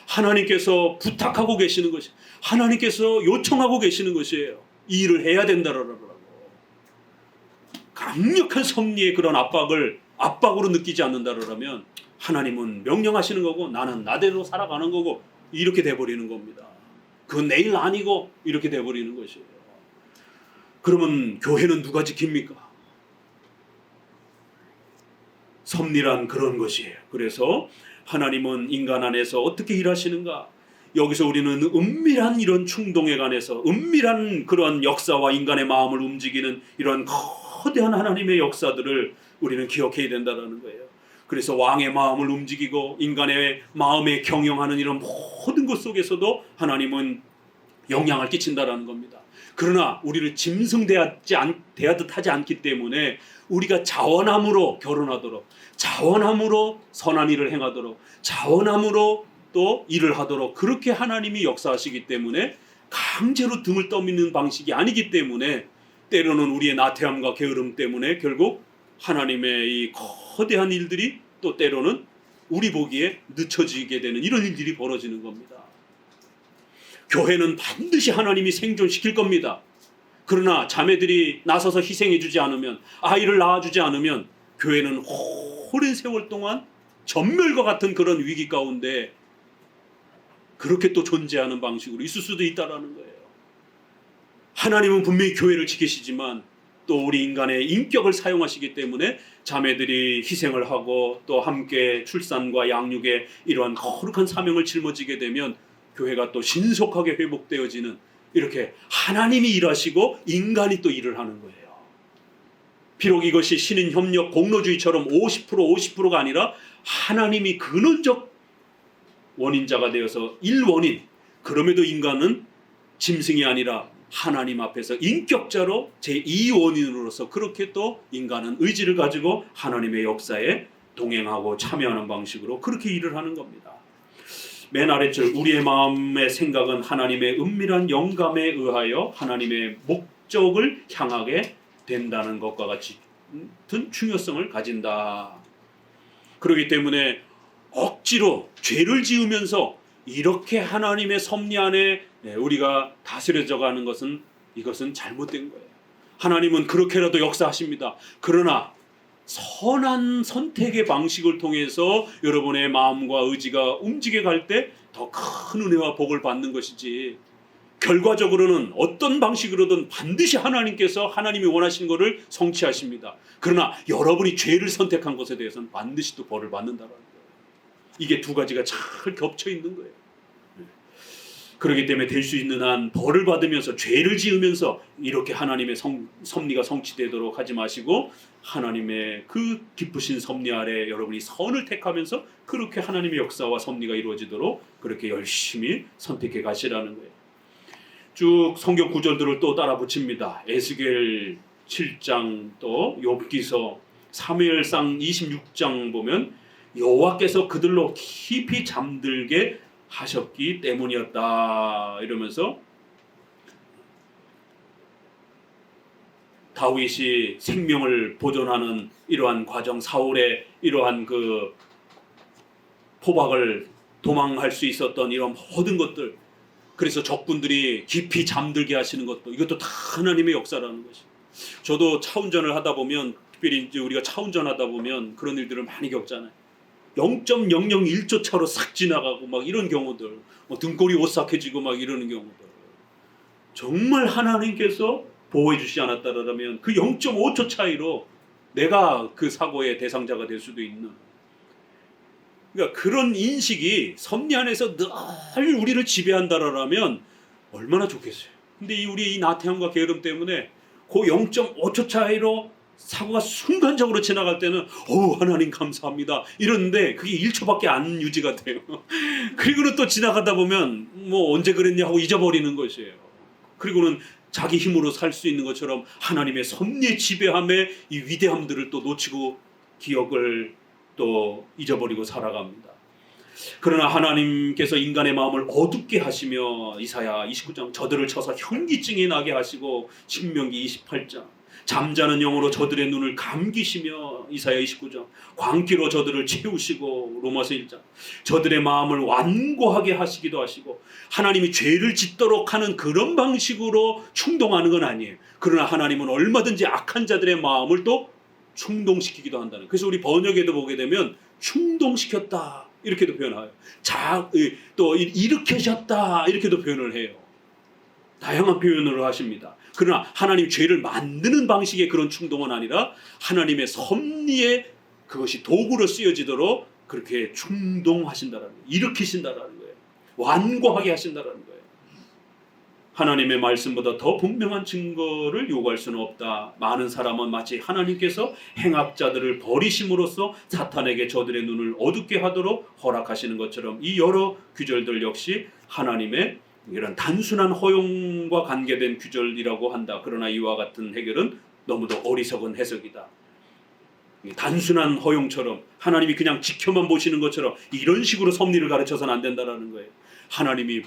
하나님께서 부탁하고 계시는 것이, 하나님께서 요청하고 계시는 것이에요. 이 일을 해야 된다라고. 강력한 섭리의 그런 압박으로 느끼지 않는다라면 하나님은 명령하시는 거고 나는 나대로 살아가는 거고, 이렇게 돼버리는 겁니다. 그건 내일 아니고 이렇게 돼버리는 것이에요. 그러면 교회는 누가 지킵니까? 섭리란 그런 것이에요. 그래서 하나님은 인간 안에서 어떻게 일하시는가? 여기서 우리는 은밀한 이런 충동에 관해서, 은밀한 그런 역사와 인간의 마음을 움직이는 이런 거대한 하나님의 역사들을 우리는 기억해야 된다는 거예요. 그래서 왕의 마음을 움직이고 인간의 마음에 경영하는 이런 모든 것 속에서도 하나님은 영향을 끼친다는 겁니다. 그러나 우리를 대하듯 하지 않기 때문에 우리가 자원함으로 결혼하도록, 자원함으로 선한 일을 행하도록, 자원함으로 또 일을 하도록 그렇게 하나님이 역사하시기 때문에 강제로 등을 떠미는 방식이 아니기 때문에 때로는 우리의 나태함과 게으름 때문에 결국 하나님의 이 거대한 일들이 또 때로는 우리 보기에 늦춰지게 되는 이런 일들이 벌어지는 겁니다. 교회는 반드시 하나님이 생존시킬 겁니다. 그러나 자매들이 나서서 희생해 주지 않으면, 아이를 낳아주지 않으면 교회는 오랜 세월 동안 전멸과 같은 그런 위기 가운데 그렇게 또 존재하는 방식으로 있을 수도 있다라는 거예요. 하나님은 분명히 교회를 지키시지만 또 우리 인간의 인격을 사용하시기 때문에 자매들이 희생을 하고 또 함께 출산과 양육에 이러한 거룩한 사명을 짊어지게 되면 교회가 또 신속하게 회복되어지는, 이렇게 하나님이 일하시고 인간이 또 일을 하는 거예요. 비록 이것이 신인협력 공로주의처럼 50%가 아니라 하나님이 근원적 원인자가 되어서 일원인, 그럼에도 인간은 짐승이 아니라 하나님 앞에서 인격자로 제2원인으로서 그렇게 또 인간은 의지를 가지고 하나님의 역사에 동행하고 참여하는 방식으로 그렇게 일을 하는 겁니다. 맨 아래줄 우리의 마음의 생각은 하나님의 은밀한 영감에 의하여 하나님의 목적을 향하게 된다는 것과 같은 중요성을 가진다. 그렇기 때문에 억지로 죄를 지으면서 이렇게 하나님의 섭리 안에 우리가 다스려져 가는 것은, 이것은 잘못된 거예요. 하나님은 그렇게라도 역사하십니다. 그러나 선한 선택의 방식을 통해서 여러분의 마음과 의지가 움직여 갈 때 더 큰 은혜와 복을 받는 것이지, 결과적으로는 어떤 방식으로든 반드시 하나님께서 하나님이 원하시는 것을 성취하십니다. 그러나 여러분이 죄를 선택한 것에 대해서는 반드시 또 벌을 받는다는 거예요. 이게 두 가지가 잘 겹쳐 있는 거예요. 그렇기 때문에 될 수 있는 한 벌을 받으면서 죄를 지으면서 이렇게 하나님의 섭리가 성취되도록 하지 마시고, 하나님의 그 기쁘신 섭리 아래 여러분이 선을 택하면서 그렇게 하나님의 역사와 섭리가 이루어지도록 그렇게 열심히 선택해 가시라는 거예요. 쭉 성경 구절들을 또 따라 붙입니다. 에스겔 7장, 또 욥기서, 사무엘상 26장 보면 여호와께서 그들로 깊이 잠들게 하셨기 때문이었다 이러면서 다윗이 생명을 보존하는 이러한 과정, 사울의 이러한 그 포박을 도망할 수 있었던 이런 모든 것들, 그래서 적군들이 깊이 잠들게 하시는 것도, 이것도 다 하나님의 역사라는 것이. 저도 차 운전을 하다 보면, 특별히 이제 우리가 차 운전하다 보면 그런 일들을 많이 겪잖아요. 0.001초 차로 싹 지나가고 막 이런 경우들, 등골이 오싹해지고 막 이러는 경우들, 정말 하나님께서 보호해 주시지 않았다라면 그 0.5초 차이로 내가 그 사고의 대상자가 될 수도 있는, 그러니까 그런 인식이 섭리 안에서 늘 우리를 지배한다라면 얼마나 좋겠어요. 근데 우리 이 나태함과 게으름 때문에 그 0.5초 차이로 사고가 순간적으로 지나갈 때는 하나님 감사합니다 이러는데 그게 1초밖에 안 유지가 돼요. 그리고는 또 지나가다 보면 뭐 언제 그랬냐 하고 잊어버리는 것이에요. 그리고는 자기 힘으로 살 수 있는 것처럼 하나님의 섭리의 지배함의 이 위대함들을 또 놓치고 기억을 또 잊어버리고 살아갑니다. 그러나 하나님께서 인간의 마음을 어둡게 하시며, 이사야 29장 저들을 쳐서 현기증이 나게 하시고, 신명기 28장 잠자는 영으로 저들의 눈을 감기시며, 이사야 29장 광기로 저들을 채우시고, 로마서 1장 저들의 마음을 완고하게 하시기도 하시고, 하나님이 죄를 짓도록 하는 그런 방식으로 충동하는 건 아니에요. 그러나 하나님은 얼마든지 악한 자들의 마음을 또 충동시키기도 한다는. 그래서 우리 번역에도 보게 되면 충동시켰다 이렇게도 표현해요. 또 일으키셨다 이렇게도 표현을 해요. 다양한 표현을 하십니다. 그러나 하나님 죄를 만드는 방식의 그런 충동은 아니라 하나님의 섭리에 그것이 도구로 쓰여지도록 그렇게 충동하신다라는 거예요. 일으키신다라는 거예요. 완고하게 하신다라는 거예요. 하나님의 말씀보다 더 분명한 증거를 요구할 수는 없다. 많은 사람은 마치 하나님께서 행악자들을 버리심으로써 사탄에게 저들의 눈을 어둡게 하도록 허락하시는 것처럼 이 여러 규절들 역시 하나님의 이런 단순한 허용과 관계된 규절이라고 한다. 그러나 이와 같은 해결은 너무도 어리석은 해석이다. 단순한 허용처럼 하나님이 그냥 지켜만 보시는 것처럼 이런 식으로 섭리를 가르쳐서는 안 된다는 거예요. 하나님이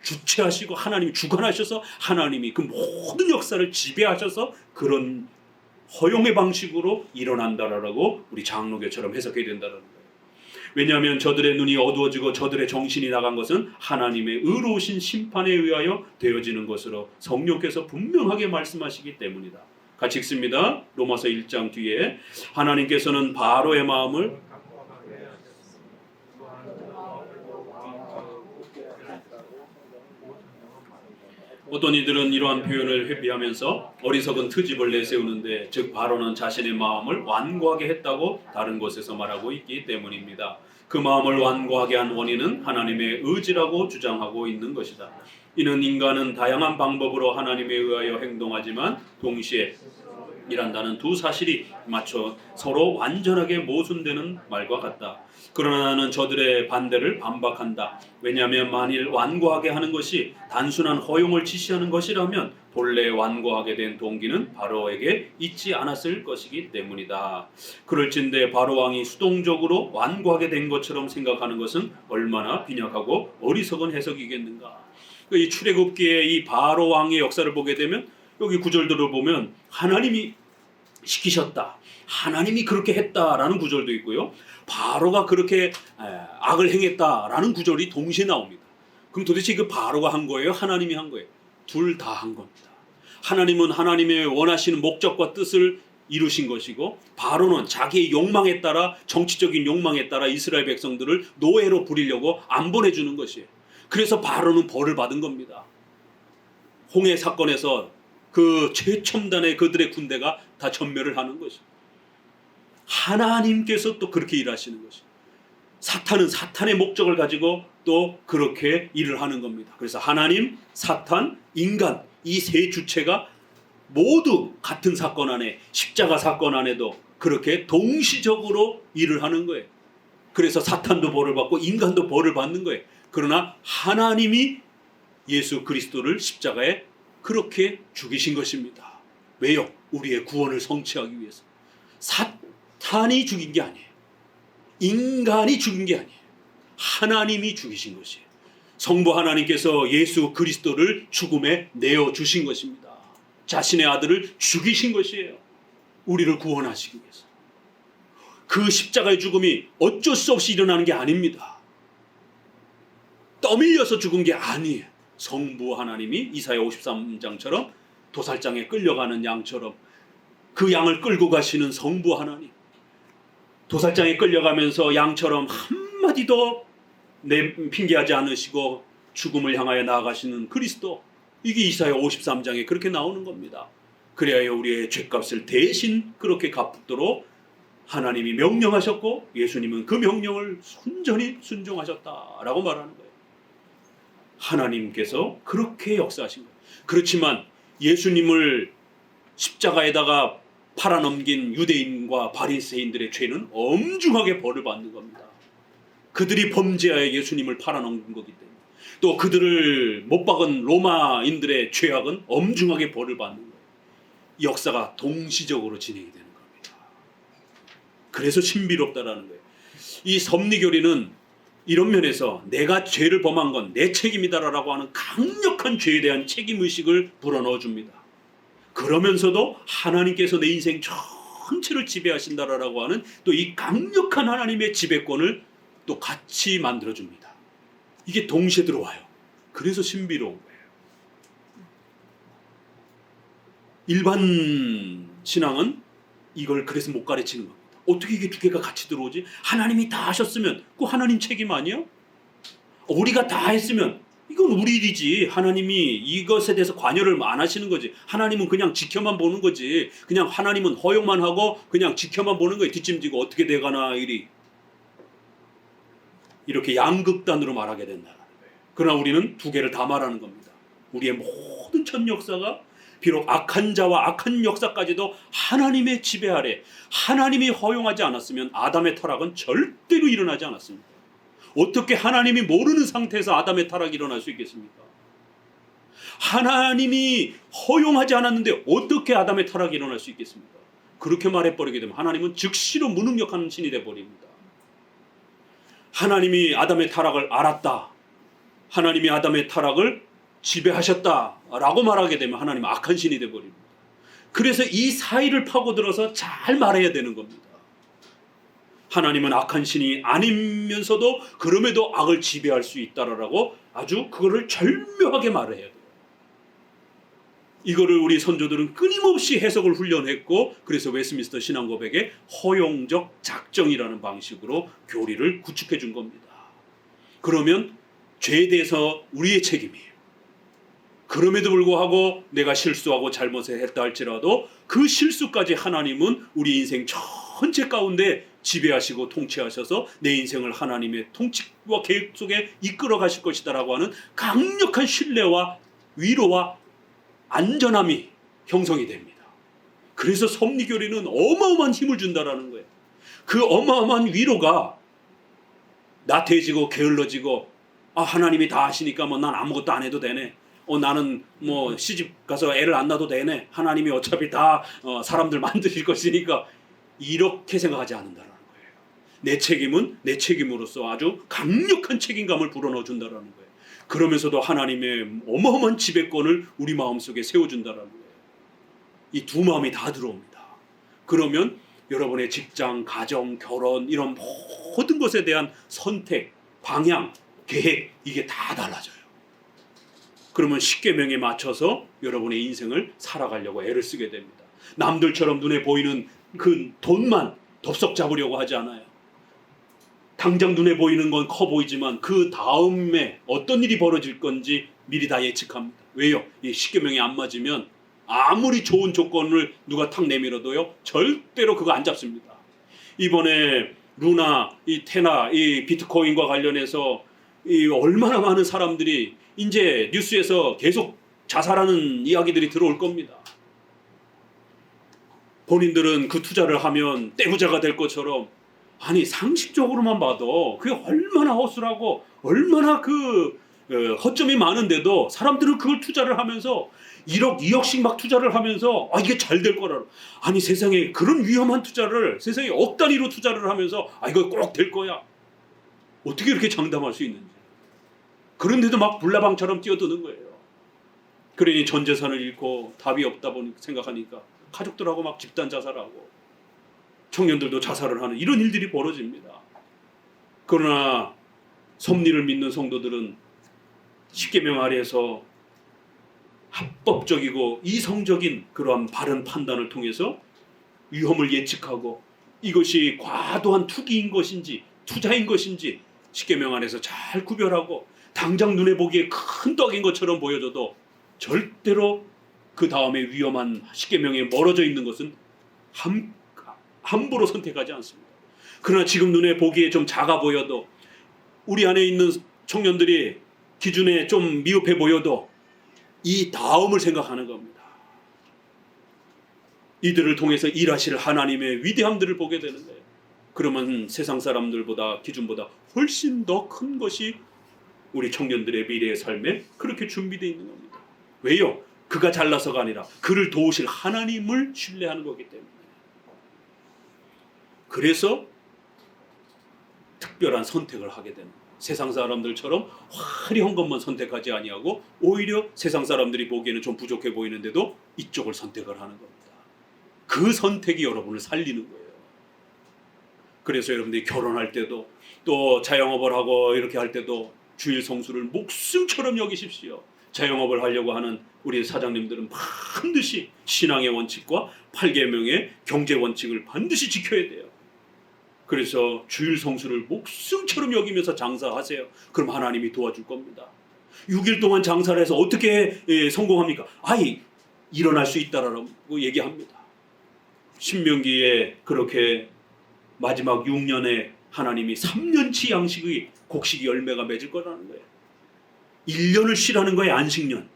주체하시고 하나님이 주관하셔서 하나님이 그 모든 역사를 지배하셔서 그런 허용의 방식으로 일어난다라고 우리 장로교처럼 해석해야 된다는 거예요. 왜냐하면 저들의 눈이 어두워지고 저들의 정신이 나간 것은 하나님의 의로우신 심판에 의하여 되어지는 것으로 성령께서 분명하게 말씀하시기 때문이다. 같이 읽습니다. 로마서 1장 뒤에 하나님께서는 바로의 마음을 어떤 이들은 이러한 표현을 회피하면서 어리석은 트집을 내세우는데 즉 바로는 자신의 마음을 완고하게 했다고 다른 곳에서 말하고 있기 때문입니다. 그 마음을 완고하게 한 원인은 하나님의 의지라고 주장하고 있는 것이다. 이는 인간은 다양한 방법으로 하나님에 의하여 행동하지만 동시에 이란다는 두 사실이 맞춰 서로 완전하게 모순되는 말과 같다. 그러나 나는 저들의 반대를 반박한다. 왜냐하면 만일 완고하게 하는 것이 단순한 허용을 지시하는 것이라면 본래 완고하게 된 동기는 바로에게 있지 않았을 것이기 때문이다. 그럴진데 바로 왕이 수동적으로 완고하게 된 것처럼 생각하는 것은 얼마나 빈약하고 어리석은 해석이겠는가. 이 출애굽기의 이 바로 왕의 역사를 보게 되면 여기 구절들을 보면 하나님이 시키셨다, 하나님이 그렇게 했다라는 구절도 있고요, 바로가 그렇게 악을 행했다라는 구절이 동시에 나옵니다. 그럼 도대체 그 바로가 한 거예요? 하나님이 한 거예요? 둘 다 한 겁니다. 하나님은 하나님의 원하시는 목적과 뜻을 이루신 것이고 바로는 자기의 욕망에 따라, 정치적인 욕망에 따라 이스라엘 백성들을 노예로 부리려고 안 보내주는 것이에요. 그래서 바로는 벌을 받은 겁니다. 홍해 사건에서 그 최첨단의 그들의 군대가 다 전멸을 하는 것입니다. 하나님께서 또 그렇게 일하시는 것입니다. 사탄은 사탄의 목적을 가지고 또 그렇게 일을 하는 겁니다. 그래서 하나님, 사탄, 인간 이 세 주체가 모두 같은 사건 안에, 십자가 사건 안에도 그렇게 동시적으로 일을 하는 거예요. 그래서 사탄도 벌을 받고 인간도 벌을 받는 거예요. 그러나 하나님이 예수 그리스도를 십자가에 그렇게 죽이신 것입니다. 왜요? 우리의 구원을 성취하기 위해서. 사탄이 죽인 게 아니에요. 인간이 죽인 게 아니에요. 하나님이 죽이신 것이에요. 성부 하나님께서 예수 그리스도를 죽음에 내어주신 것입니다. 자신의 아들을 죽이신 것이에요. 우리를 구원하시기 위해서. 그 십자가의 죽음이 어쩔 수 없이 일어나는 게 아닙니다. 떠밀려서 죽은 게 아니에요. 성부 하나님이 이사야 53장처럼 도살장에 끌려가는 양처럼 그 양을 끌고 가시는 성부 하나님, 도살장에 끌려가면서 양처럼 한마디도 핑계하지 않으시고 죽음을 향하여 나아가시는 그리스도, 이게 이사야 53장에 그렇게 나오는 겁니다. 그래야 우리의 죄값을 대신 그렇게 갚도록 하나님이 명령하셨고 예수님은 그 명령을 순전히 순종하셨다라고 말하는 거예요. 하나님께서 그렇게 역사하신 거예요. 그렇지만 예수님을 십자가에다가 팔아넘긴 유대인과 바리새인들의 죄는 엄중하게 벌을 받는 겁니다. 그들이 범죄하여 예수님을 팔아넘긴 거기 때문에, 또 그들을 못 박은 로마인들의 죄악은 엄중하게 벌을 받는 거예요. 이 역사가 동시적으로 진행이 되는 겁니다. 그래서 신비롭다라는 거예요. 이 섭리교리는 이런 면에서 내가 죄를 범한 건 내 책임이다라고 하는 강력한 죄에 대한 책임의식을 불어넣어 줍니다. 그러면서도 하나님께서 내 인생 전체를 지배하신다라고 하는 또 이 강력한 하나님의 지배권을 또 같이 만들어줍니다. 이게 동시에 들어와요. 그래서 신비로운 거예요. 일반 신앙은 이걸 그래서 못 가르치는 겁니다. 어떻게 이게 두 개가 같이 들어오지? 하나님이 다 하셨으면 그 하나님 책임 아니야? 우리가 다 했으면 이건 우리 일이지. 하나님이 이것에 대해서 관여를 안 하시는 거지. 하나님은 그냥 지켜만 보는 거지. 그냥 하나님은 허용만 하고 그냥 지켜만 보는 거예요. 뒷짐지고 어떻게 돼가나 일이. 이렇게 양극단으로 말하게 된다는 거예요. 그러나 우리는 두 개를 다 말하는 겁니다. 우리의 모든 전 역사가 비록 악한 자와 악한 역사까지도 하나님의 지배 아래, 하나님이 허용하지 않았으면 아담의 타락은 절대로 일어나지 않았습니다. 어떻게 하나님이 모르는 상태에서 아담의 타락이 일어날 수 있겠습니까? 하나님이 허용하지 않았는데 어떻게 아담의 타락이 일어날 수 있겠습니까? 그렇게 말해버리게 되면 하나님은 즉시로 무능력한 신이 되어버립니다. 하나님이 아담의 타락을 알았다, 하나님이 아담의 타락을 지배하셨다라고 말하게 되면 하나님은 악한 신이 되어버립니다. 그래서 이 사이를 파고들어서 잘 말해야 되는 겁니다. 하나님은 악한 신이 아니면서도 그럼에도 악을 지배할 수 있다라고 아주 그거를 절묘하게 말해야 돼요. 이거를 우리 선조들은 끊임없이 해석을 훈련했고, 그래서 웨스민스터 신앙고백에 허용적 작정이라는 방식으로 교리를 구축해 준 겁니다. 그러면 죄에 대해서 우리의 책임이에요. 그럼에도 불구하고 내가 실수하고 잘못을 했다 할지라도 그 실수까지 하나님은 우리 인생 전체 가운데 지배하시고 통치하셔서 내 인생을 하나님의 통치와 계획 속에 이끌어 가실 것이다라고 하는 강력한 신뢰와 위로와 안전함이 형성이 됩니다. 그래서 섭리교리는 어마어마한 힘을 준다라는 거예요. 그 어마어마한 위로가 나태해지고 게을러지고, 하나님이 다 하시니까 뭐 난 아무것도 안 해도 되네, 나는 뭐 시집 가서 애를 안 낳아도 되네, 하나님이 어차피 다 사람들 만드실 것이니까, 이렇게 생각하지 않는다라는 거예요. 내 책임은 내 책임으로서 아주 강력한 책임감을 불어넣어 준다라는 거예요. 그러면서도 하나님의 어마어마한 지배권을 우리 마음속에 세워준다라는 거예요. 이 두 마음이 다 들어옵니다. 그러면 여러분의 직장, 가정, 결혼 이런 모든 것에 대한 선택, 방향, 계획, 이게 다 달라져요. 그러면 십계명에 맞춰서 여러분의 인생을 살아가려고 애를 쓰게 됩니다. 남들처럼 눈에 보이는 그 돈만 덥석 잡으려고 하지 않아요. 당장 눈에 보이는 건 커 보이지만 그 다음에 어떤 일이 벌어질 건지 미리 다 예측합니다. 왜요? 이 십계명이 안 맞으면 아무리 좋은 조건을 누가 탁 내밀어도요, 절대로 그거 안 잡습니다. 이번에 루나, 이 테나, 이 비트코인과 관련해서 이 얼마나 많은 사람들이 이제 뉴스에서 계속 자살하는 이야기들이 들어올 겁니다. 본인들은 그 투자를 하면 떼부자가 될 것처럼, 아니 상식적으로만 봐도 그게 얼마나 허술하고 얼마나 허점이 많은데도 사람들은 그걸 투자를 하면서 1억, 2억씩 막 투자를 하면서 이게 잘 될 거라. 아니 세상에 그런 위험한 투자를 세상에 억 단위로 투자를 하면서 이거 꼭 될 거야. 어떻게 이렇게 장담할 수 있는지. 그런데도 막 불나방처럼 뛰어드는 거예요. 그러니 전 재산을 잃고 답이 없다 보니 생각하니까 가족들하고 막 집단 자살하고 청년들도 자살을 하는 이런 일들이 벌어집니다. 그러나 섭리를 믿는 성도들은 십계명 아래에서 합법적이고 이성적인 그러한 바른 판단을 통해서 위험을 예측하고 이것이 과도한 투기인 것인지 투자인 것인지 십계명 안에서 잘 구별하고, 당장 눈에 보기에 큰 떡인 것처럼 보여져도 절대로 그 다음에 위험한 십계명에 멀어져 있는 것은 함부로 선택하지 않습니다. 그러나 지금 눈에 보기에 좀 작아 보여도, 우리 안에 있는 청년들이 기준에 좀 미흡해 보여도 이 다음을 생각하는 겁니다. 이들을 통해서 일하실 하나님의 위대함들을 보게 되는 거예요. 그러면 세상 사람들보다, 기준보다 훨씬 더 큰 것이 우리 청년들의 미래의 삶에 그렇게 준비되어 있는 겁니다. 왜요? 그가 잘나서가 아니라 그를 도우실 하나님을 신뢰하는 거기 때문에. 그래서 특별한 선택을 하게 되는 거예요. 세상 사람들처럼 화려한 것만 선택하지 아니하고 오히려 세상 사람들이 보기에는 좀 부족해 보이는데도 이쪽을 선택을 하는 겁니다. 그 선택이 여러분을 살리는 거예요. 그래서 여러분들이 결혼할 때도 또 자영업을 하고 이렇게 할 때도 주일 성수를 목숨처럼 여기십시오. 자영업을 하려고 하는 우리 사장님들은 반드시 신앙의 원칙과 8계명의 경제 원칙을 반드시 지켜야 돼요. 그래서 주일 성수를 목숨처럼 여기면서 장사하세요. 그럼 하나님이 도와줄 겁니다. 6일 동안 장사를 해서 어떻게 성공합니까? 일어날 수 있다라고 얘기합니다. 신명기에 그렇게 마지막 6년에 하나님이 3년치 양식의 곡식이 열매가 맺을 거라는 거예요. 1년을 쉬라는 거예요. 안식년.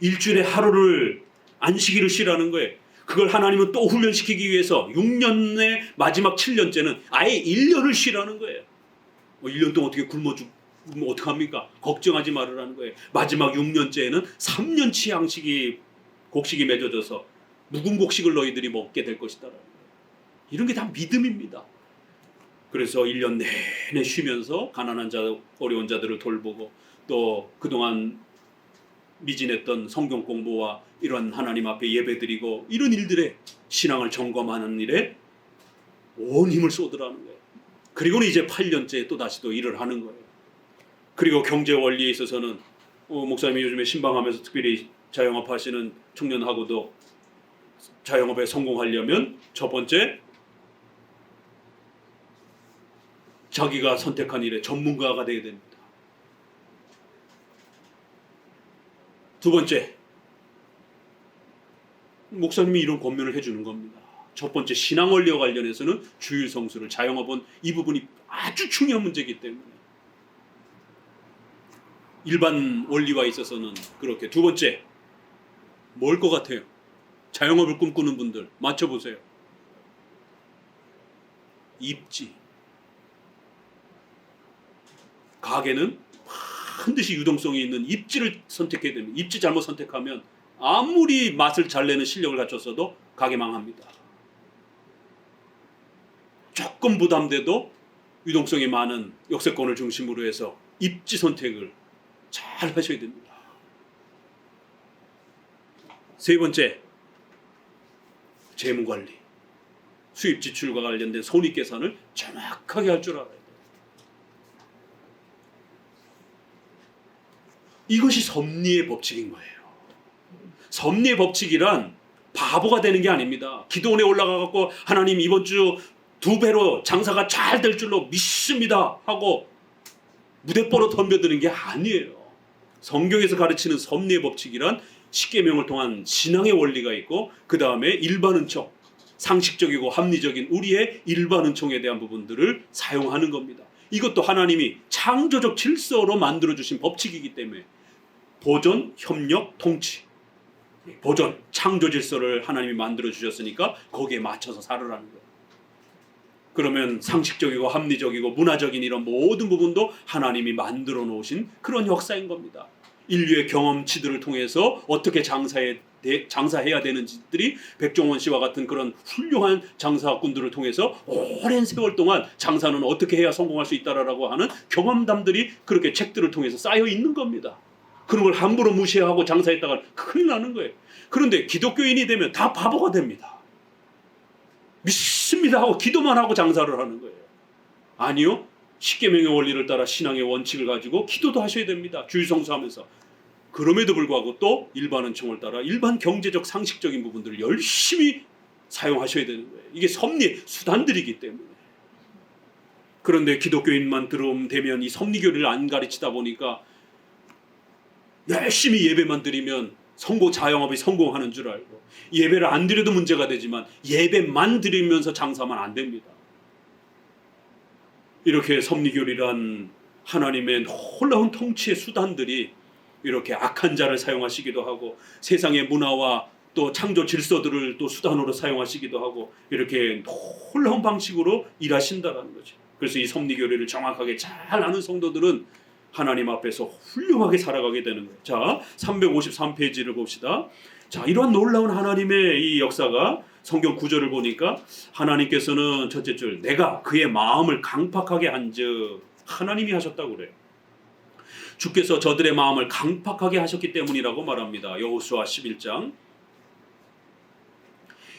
일주일에 하루를 안식일을 쉬라는 거예요. 그걸 하나님은 또 훈련시키기 위해서 6년의 마지막 7년째는 아예 1년을 쉬라는 거예요. 1년 동안 어떻게 굶어 죽으면 어떡합니까? 걱정하지 말으라는 거예요. 마지막 6년째에는 3년치 양식이 곡식이 맺어져서 묵은 곡식을 너희들이 먹게 될 것이다. 이런 게 다 믿음입니다. 그래서 1년 내내 쉬면서 가난한 자, 어려운 자들을 돌보고 또 그동안 미진했던 성경 공부와 이런 하나님 앞에 예배드리고 이런 일들에 신앙을 점검하는 일에 온 힘을 쏟으라는 거예요. 그리고는 이제 8년째 또 다시 또 일을 하는 거예요. 그리고 경제 원리에 있어서는 목사님이 요즘에 신방하면서 특별히 자영업 하시는 청년하고도 자영업에 성공하려면 첫 번째, 자기가 선택한 일에 전문가가 되어야 됩니다. 두 번째, 목사님이 이런 권면을 해주는 겁니다. 첫 번째, 신앙 원리와 관련해서는 주일 성수를, 자영업은 이 부분이 아주 중요한 문제이기 때문에 일반 원리와 있어서는 그렇게. 두 번째, 뭘 것 같아요? 자영업을 꿈꾸는 분들 맞춰보세요. 입지. 가게는 반드시 유동성이 있는 입지를 선택해야 됩니다. 입지 잘못 선택하면 아무리 맛을 잘 내는 실력을 갖췄어도 가게 망합니다. 조금 부담돼도 유동성이 많은 역세권을 중심으로 해서 입지 선택을 잘 하셔야 됩니다. 세 번째, 재무관리. 수입 지출과 관련된 손익계산을 정확하게 할 줄 알아야 돼요. 이것이 섭리의 법칙인 거예요. 섭리의 법칙이란 바보가 되는 게 아닙니다. 기도원에 올라가갖고 하나님 이번 주 2배로 장사가 잘 될 줄로 믿습니다 하고 무대뽀로 덤벼드는 게 아니에요. 성경에서 가르치는 섭리의 법칙이란 십계명을 통한 신앙의 원리가 있고 그 다음에 일반 은총, 상식적이고 합리적인 우리의 일반 은총에 대한 부분들을 사용하는 겁니다. 이것도 하나님이 창조적 질서로 만들어주신 법칙이기 때문에 보존, 협력, 통치. 보존, 창조 질서를 하나님이 만들어주셨으니까 거기에 맞춰서 살으라는 거예요. 그러면 상식적이고 합리적이고 문화적인 이런 모든 부분도 하나님이 만들어 놓으신 그런 역사인 겁니다. 인류의 경험치들을 통해서 어떻게 장사해야 되는지들이 백종원 씨와 같은 그런 훌륭한 장사꾼들을 통해서 오랜 세월 동안 장사는 어떻게 해야 성공할 수 있다라고 하는 경험담들이 그렇게 책들을 통해서 쌓여 있는 겁니다. 그런 걸 함부로 무시하고 장사했다가 큰일 나는 거예요. 그런데 기독교인이 되면 다 바보가 됩니다. 믿습니다 하고 기도만 하고 장사를 하는 거예요. 아니요. 십계명의 원리를 따라 신앙의 원칙을 가지고 기도도 하셔야 됩니다. 주일 성수하면서. 그럼에도 불구하고 또 일반 은총을 따라 일반 경제적 상식적인 부분들을 열심히 사용하셔야 되는 거예요. 이게 섭리의 수단들이기 때문에. 그런데 기독교인만 들어오면 이 섭리교리를 안 가르치다 보니까 열심히 예배만 드리면 자영업이 성공하는 줄 알고 예배를 안 드려도 문제가 되지만 예배만 드리면서 장사만 안 됩니다. 이렇게 섭리교리란 하나님의 놀라운 통치의 수단들이 이렇게 악한 자를 사용하시기도 하고 세상의 문화와 또 창조 질서들을 또 수단으로 사용하시기도 하고 이렇게 놀라운 방식으로 일하신다는 거죠. 그래서 이 섭리교리를 정확하게 잘 아는 성도들은 하나님 앞에서 훌륭하게 살아가게 되는 거예요. 자, 353페이지를 봅시다. 자, 이러한 놀라운 하나님의 이 역사가 성경 구절을 보니까 하나님께서는 첫째 줄 내가 그의 마음을 강팍하게 한즉 하나님이 하셨다고 그래요. 주께서 저들의 마음을 강팍하게 하셨기 때문이라고 말합니다. 여호수아 11장.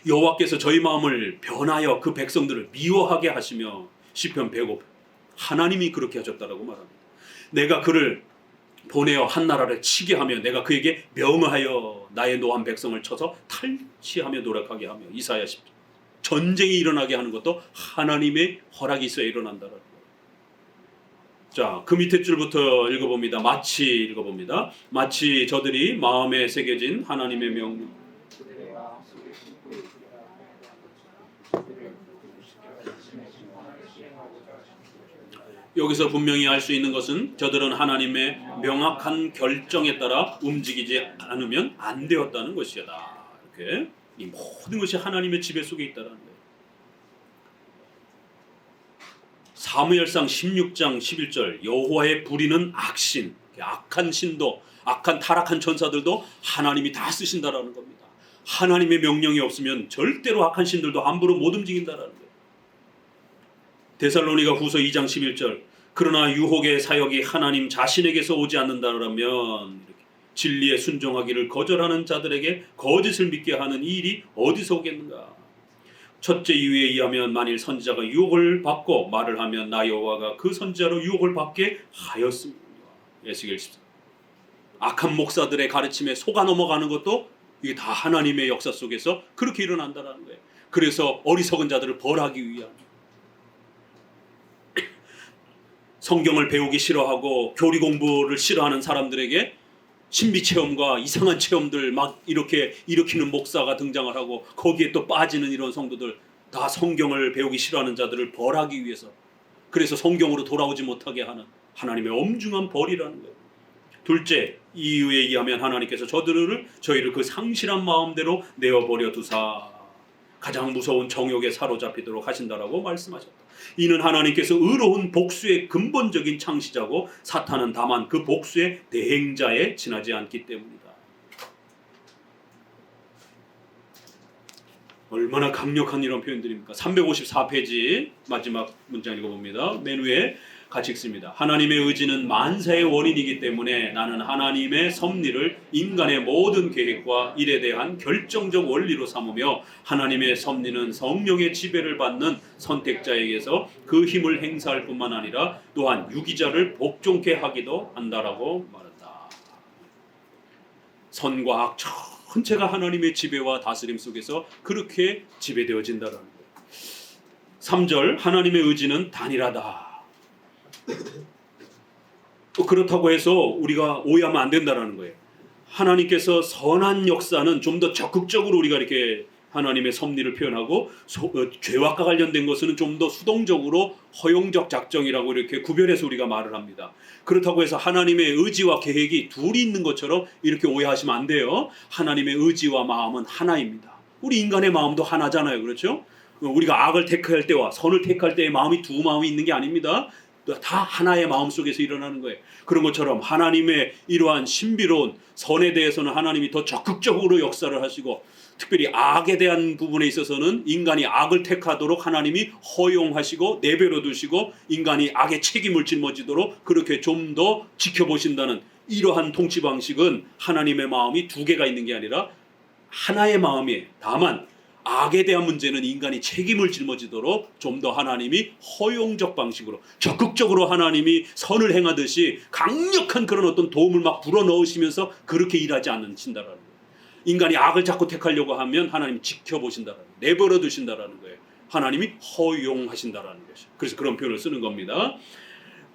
여호와께서 저희 마음을 변하여 그 백성들을 미워하게 하시며 시편 105편 하나님이 그렇게 하셨다라고 말합니다. 내가 그를 보내어 한 나라를 치게 하며 내가 그에게 명하여 나의 노한 백성을 쳐서 탈취하며 노력하게 하며 이사야 10편 전쟁이 일어나게 하는 것도 하나님의 허락이 있어야 일어난다라는 거예요. 자, 그 밑에 줄부터 읽어봅니다. 마치 저들이 마음에 새겨진 하나님의 명령 여기서 분명히 알 수 있는 것은 저들은 하나님의 명확한 결정에 따라 움직이지 않으면 안 되었다는 것이다. 이렇게 이 모든 것이 하나님의 지배 속에 있다는 거예요. 사무엘상 16장 11절 여호와의 부리는 악신, 악한 신도, 악한 타락한 천사들도 하나님이 다 쓰신다라는 겁니다. 하나님의 명령이 없으면 절대로 악한 신들도 함부로 못 움직인다라는 거예요. 데살로니가 후서 2장 11절 그러나 유혹의 사역이 하나님 자신에게서 오지 않는다라면 이렇게 진리에 순종하기를 거절하는 자들에게 거짓을 믿게 하는 이 일이 어디서 오겠는가. 첫째 이유에 의하면 만일 선지자가 유혹을 받고 말을 하면 나 여호와가 그 선지자로 유혹을 받게 하였습니다. 에스겔 14. 악한 목사들의 가르침에 속아 넘어가는 것도 이게 다 하나님의 역사 속에서 그렇게 일어난다는 거예요. 그래서 어리석은 자들을 벌하기 위한, 성경을 배우기 싫어하고 교리 공부를 싫어하는 사람들에게 신비 체험과 이상한 체험들 막 이렇게 일으키는 목사가 등장을 하고 거기에 또 빠지는 이런 성도들, 다 성경을 배우기 싫어하는 자들을 벌하기 위해서, 그래서 성경으로 돌아오지 못하게 하는 하나님의 엄중한 벌이라는 거예요. 둘째 이유에 의하면 하나님께서 저희를 그 상실한 마음대로 내어버려 두사 가장 무서운 정욕에 사로잡히도록 하신다라고 말씀하셨다. 이는 하나님께서 의로운 복수의 근본적인 창시자고 사탄은 다만 그 복수의 대행자에 지나지 않기 때문이다. 얼마나 강력한 이런 표현들입니까? 354페이지 마지막 문장 읽어봅니다. 맨 위에 같이 읽습니다. 하나님의 의지는 만사의 원인이기 때문에 나는 하나님의 섭리를 인간의 모든 계획과 일에 대한 결정적 원리로 삼으며 하나님의 섭리는 성령의 지배를 받는 선택자에게서 그 힘을 행사할 뿐만 아니라 또한 유기자를 복종케 하기도 한다라고 말한다. 선과 악 전체가 하나님의 지배와 다스림 속에서 그렇게 지배되어진다라는 거예요. 3절 하나님의 의지는 단일하다. 또 그렇다고 해서 우리가 오해하면 안 된다라는 거예요. 하나님께서 선한 역사는 좀 더 적극적으로 우리가 이렇게 하나님의 섭리를 표현하고 죄악과 관련된 것은 좀 더 수동적으로 허용적 작정이라고 이렇게 구별해서 우리가 말을 합니다. 그렇다고 해서 하나님의 의지와 계획이 둘이 있는 것처럼 이렇게 오해하시면 안 돼요. 하나님의 의지와 마음은 하나입니다. 우리 인간의 마음도 하나잖아요. 그렇죠? 우리가 악을 택할 때와 선을 택할 때의 마음이 두 마음이 있는 게 아닙니다. 다 하나의 마음 속에서 일어나는 거예요. 그런 것처럼 하나님의 이러한 신비로운 선에 대해서는 하나님이 더 적극적으로 역사를 하시고, 특별히 악에 대한 부분에 있어서는 인간이 악을 택하도록 하나님이 허용하시고 내버려 두시고 인간이 악의 책임을 짊어지도록 그렇게 좀 더 지켜보신다는 이러한 통치 방식은 하나님의 마음이 두 개가 있는 게 아니라 하나의 마음이에요. 다만 악에 대한 문제는 인간이 책임을 짊어지도록 좀 더 하나님이 허용적 방식으로 적극적으로 하나님이 선을 행하듯이 강력한 그런 어떤 도움을 막 불어넣으시면서 그렇게 일하지 않으신다라는 거예요. 인간이 악을 자꾸 택하려고 하면 하나님 지켜보신다라는 거예요. 내버려 두신다라는 거예요. 하나님이 허용하신다라는 것이죠. 그래서 그런 표현을 쓰는 겁니다.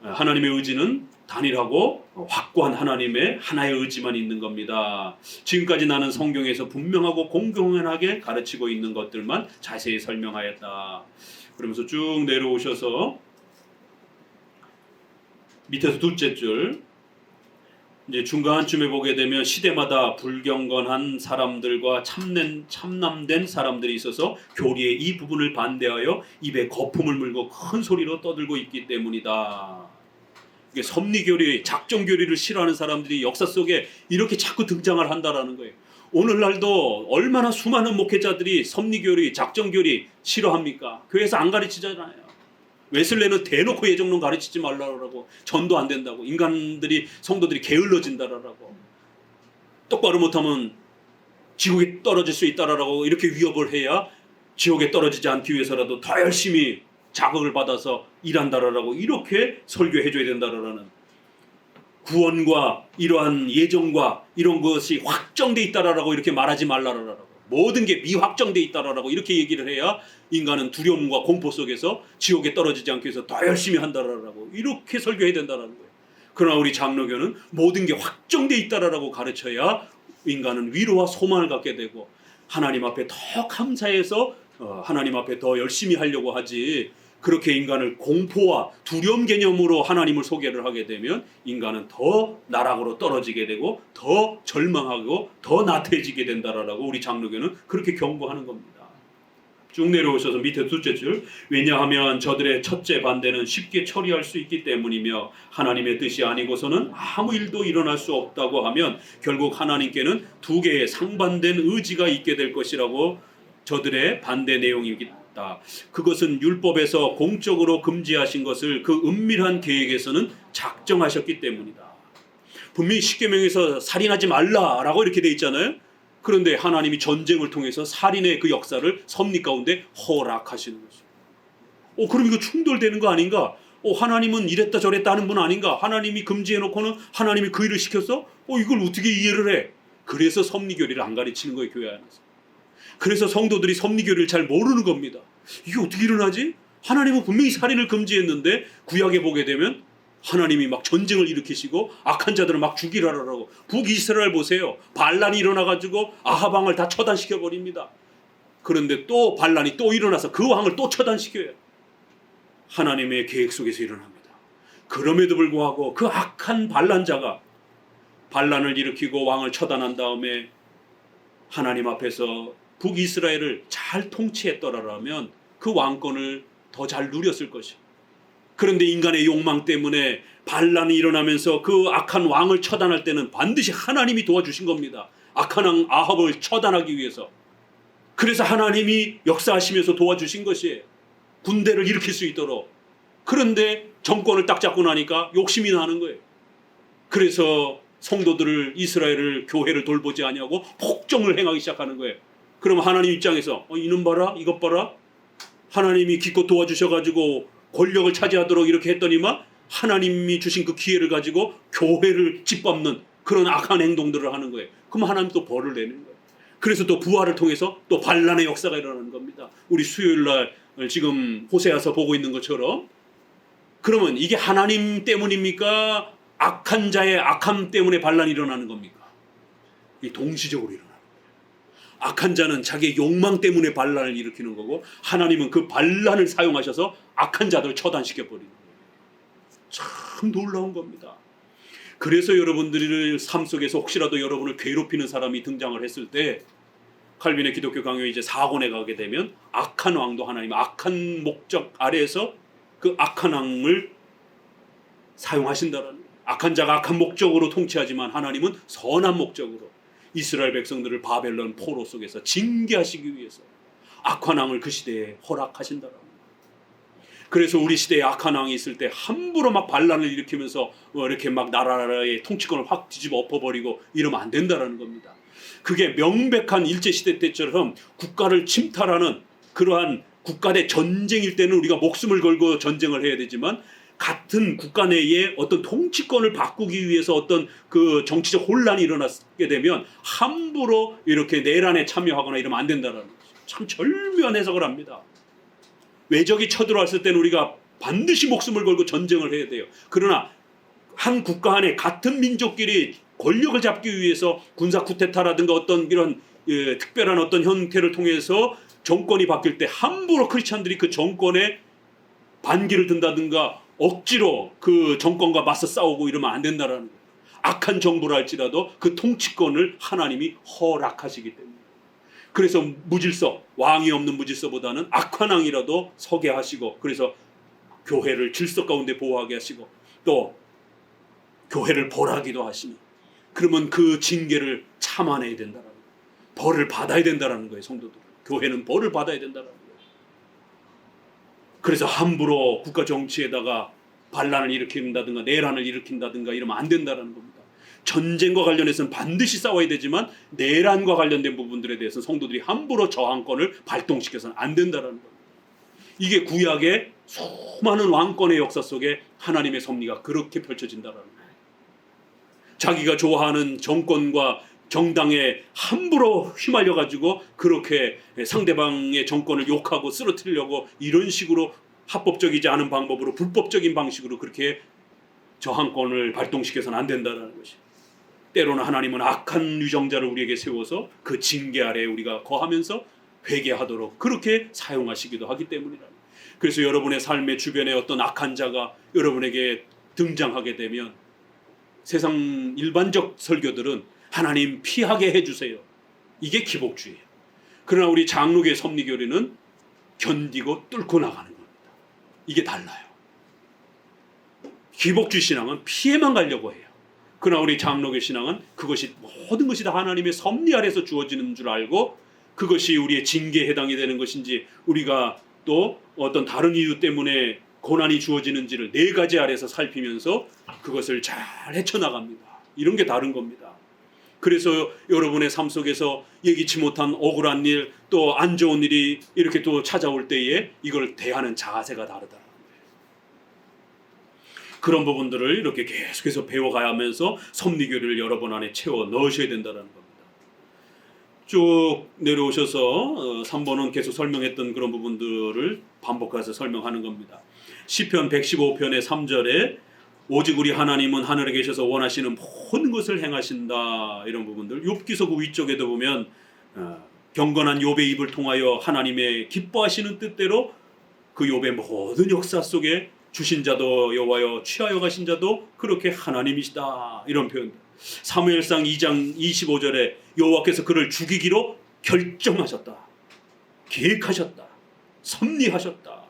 하나님의 의지는 단일하고 확고한 하나님의 하나의 의지만 있는 겁니다. 지금까지 나는 성경에서 분명하고 공공연하게 가르치고 있는 것들만 자세히 설명하였다. 그러면서 쭉 내려오셔서 밑에서 둘째 줄, 이제 중간쯤에 보게 되면 시대마다 불경건한 사람들과 참남된 사람들이 있어서 교리의 이 부분을 반대하여 입에 거품을 물고 큰 소리로 떠들고 있기 때문이다. 이게 섭리교리, 작정교리를 싫어하는 사람들이 역사 속에 이렇게 자꾸 등장을 한다라는 거예요. 오늘날도 얼마나 수많은 목회자들이 섭리교리, 작정교리 싫어합니까? 교회에서 안 가르치잖아요. 웨슬레는 대놓고 예정론 가르치지 말라고, 전도 안 된다고, 성도들이 게을러진다라고, 똑바로 못하면 지옥에 떨어질 수 있다라고 이렇게 위협을 해야 지옥에 떨어지지 않기 위해서라도 더 열심히 자극을 받아서 일한다라고 이렇게 설교해줘야 된다라는, 구원과 이러한 예정과 이런 것이 확정돼 있다라고 이렇게 말하지 말라라고, 모든 게 미확정돼 있다라고 이렇게 얘기를 해야 인간은 두려움과 공포 속에서 지옥에 떨어지지 않기 위해서 더 열심히 한다라고 이렇게 설교해야 된다라는 거예요. 그러나 우리 장로교는 모든 게 확정돼 있다라고 가르쳐야 인간은 위로와 소망을 갖게 되고 하나님 앞에 더 감사해서 하나님 앞에 더 열심히 하려고 하지, 그렇게 인간을 공포와 두려움 개념으로 하나님을 소개를 하게 되면 인간은 더 나락으로 떨어지게 되고 더 절망하고 더 나태해지게 된다라고 우리 장로교는 그렇게 경고하는 겁니다. 쭉 내려오셔서 밑에 둘째 줄, 왜냐하면 저들의 첫째 반대는 쉽게 처리할 수 있기 때문이며 하나님의 뜻이 아니고서는 아무 일도 일어날 수 없다고 하면 결국 하나님께는 두 개의 상반된 의지가 있게 될 것이라고 저들의 반대 내용이 일어났다. 그것은 율법에서 공적으로 금지하신 것을 그 은밀한 계획에서는 작정하셨기 때문이다. 분명히 십계명에서 살인하지 말라라고 이렇게 돼 있잖아요. 그런데 하나님이 전쟁을 통해서 살인의 그 역사를 섭리 가운데 허락하시는 거죠. 그럼 이거 충돌되는 거 아닌가? 하나님은 이랬다 저랬다 하는 분 아닌가? 하나님이 금지해놓고는 하나님이 그 일을 시켰어? 이걸 어떻게 이해를 해? 그래서 섭리교리를 안 가르치는 거예요, 교회 안에서. 그래서 성도들이 섭리교리를 잘 모르는 겁니다. 이게 어떻게 일어나지? 하나님은 분명히 살인을 금지했는데 구약에 보게 되면 하나님이 막 전쟁을 일으키시고 악한 자들을 막 죽이라라고. 북이스라엘 보세요. 반란이 일어나가지고 아합 왕을 다 처단시켜 버립니다. 그런데 또 반란이 또 일어나서 그 왕을 또 처단시켜요. 하나님의 계획 속에서 일어납니다. 그럼에도 불구하고 그 악한 반란자가 반란을 일으키고 왕을 처단한 다음에 하나님 앞에서 북이스라엘을 잘 통치했더라면 그 왕권을 더 잘 누렸을 것이에요. 그런데 인간의 욕망 때문에 반란이 일어나면서 그 악한 왕을 처단할 때는 반드시 하나님이 도와주신 겁니다. 악한 왕 아합을 처단하기 위해서. 그래서 하나님이 역사하시면서 도와주신 것이에요. 군대를 일으킬 수 있도록. 그런데 정권을 딱 잡고 나니까 욕심이 나는 거예요. 그래서 성도들을, 이스라엘을, 교회를 돌보지 아니하고 폭정을 행하기 시작하는 거예요. 그럼 하나님 입장에서 이놈 봐라, 이것 봐라. 하나님이 기껏 도와주셔가지고 권력을 차지하도록 이렇게 했더니만 하나님이 주신 그 기회를 가지고 교회를 짓밟는 그런 악한 행동들을 하는 거예요. 그럼 하나님 또 벌을 내는 거예요. 그래서 또 부활을 통해서 또 반란의 역사가 일어나는 겁니다. 우리 수요일날 지금 호세아서 보고 있는 것처럼. 그러면 이게 하나님 때문입니까? 악한 자의 악함 때문에 반란이 일어나는 겁니까? 이 동시적으로 일어나는 거예요. 악한 자는 자기의 욕망 때문에 반란을 일으키는 거고 하나님은 그 반란을 사용하셔서 악한 자들을 처단시켜 버리는 거예요. 참 놀라운 겁니다. 그래서 여러분들의 삶 속에서 혹시라도 여러분을 괴롭히는 사람이 등장을 했을 때 칼빈의 기독교 강요 이제 4권에 가게 되면 악한 왕도 하나님 악한 목적 아래에서 그 악한 왕을 사용하신다라는 거예요. 악한 자가 악한 목적으로 통치하지만 하나님은 선한 목적으로 이스라엘 백성들을 바벨론 포로 속에서 징계하시기 위해서 악한 왕을 그 시대에 허락하신다라는 거예요. 그래서 우리 시대에 악한 왕이 있을 때 함부로 막 반란을 일으키면서 이렇게 막 나라의 통치권을 확 뒤집어 엎어버리고 이러면 안 된다라는 겁니다. 그게 명백한 일제시대 때처럼 국가를 침탈하는 그러한 국가 내 전쟁일 때는 우리가 목숨을 걸고 전쟁을 해야 되지만 같은 국가 내에 어떤 통치권을 바꾸기 위해서 어떤 그 정치적 혼란이 일어나게 되면 함부로 이렇게 내란에 참여하거나 이러면 안 된다는 거죠. 참 절묘한 해석을 합니다. 외적이 쳐들어왔을 때는 우리가 반드시 목숨을 걸고 전쟁을 해야 돼요. 그러나 한 국가 안에 같은 민족끼리 권력을 잡기 위해서 군사 쿠데타라든가 어떤 이런 특별한 어떤 형태를 통해서 정권이 바뀔 때 함부로 크리스찬들이 그 정권에 반기를 든다든가 억지로 그 정권과 맞서 싸우고 이러면 안 된다라는 거예요. 악한 정부라 할지라도 그 통치권을 하나님이 허락하시기 때문에. 그래서 무질서, 왕이 없는 무질서보다는 악한 왕이라도 서게 하시고 그래서 교회를 질서 가운데 보호하게 하시고 또 교회를 벌하기도 하시니 그러면 그 징계를 참아내야 된다라는 거예요. 벌을 받아야 된다라는 거예요. 성도들. 교회는 벌을 받아야 된다라는 거예요. 그래서 함부로 국가 정치에다가 반란을 일으킨다든가 내란을 일으킨다든가 이러면 안 된다라는 겁니다. 전쟁과 관련해서는 반드시 싸워야 되지만 내란과 관련된 부분들에 대해서 성도들이 함부로 저항권을 발동시켜서는 안 된다라는 겁니다. 이게 구약의 수많은 왕권의 역사 속에 하나님의 섭리가 그렇게 펼쳐진다라는 거예요. 자기가 좋아하는 정권과 정당에 함부로 휘말려가지고 그렇게 상대방의 정권을 욕하고 쓰러뜨리려고 이런 식으로 합법적이지 않은 방법으로 불법적인 방식으로 그렇게 저항권을 발동시켜서는 안 된다는 것이. 때로는 하나님은 악한 유정자를 우리에게 세워서 그 징계 아래에 우리가 거하면서 회개하도록 그렇게 사용하시기도 하기 때문이라. 그래서 여러분의 삶의 주변에 어떤 악한 자가 여러분에게 등장하게 되면 세상 일반적 설교들은 하나님 피하게 해주세요. 이게 기복주의예요. 그러나 우리 장로교의 섭리교리는 견디고 뚫고 나가는 겁니다. 이게 달라요. 기복주의 신앙은 피해만 가려고 해요. 그러나 우리 장로교 신앙은 그것이 모든 것이 다 하나님의 섭리 아래서 주어지는 줄 알고 그것이 우리의 징계에 해당이 되는 것인지 우리가 또 어떤 다른 이유 때문에 고난이 주어지는지를 4가지 아래에서 살피면서 그것을 잘 헤쳐나갑니다. 이런 게 다른 겁니다. 그래서 여러분의 삶 속에서 예기치 못한 억울한 일, 또 안 좋은 일이 이렇게 또 찾아올 때에 이걸 대하는 자세가 다르다. 그런 부분들을 이렇게 계속해서 배워가야 하면서 섭리교리를 여러분 안에 채워 넣으셔야 된다는 겁니다. 쭉 내려오셔서 3번은 계속 설명했던 그런 부분들을 반복해서 설명하는 겁니다. 시편 115편의 3절에 오직 우리 하나님은 하늘에 계셔서 원하시는 모든 것을 행하신다, 이런 부분들. 욥기서 그 위쪽에도 보면 경건한 욥의 입을 통하여 하나님의 기뻐하시는 뜻대로 그 욥의 모든 역사 속에 주신 자도 여호와여, 취하여 가신 자도 그렇게 하나님이시다, 이런 표현들. 사무엘상 2장 25절에 여호와께서 그를 죽이기로 결정하셨다, 계획하셨다, 섭리하셨다.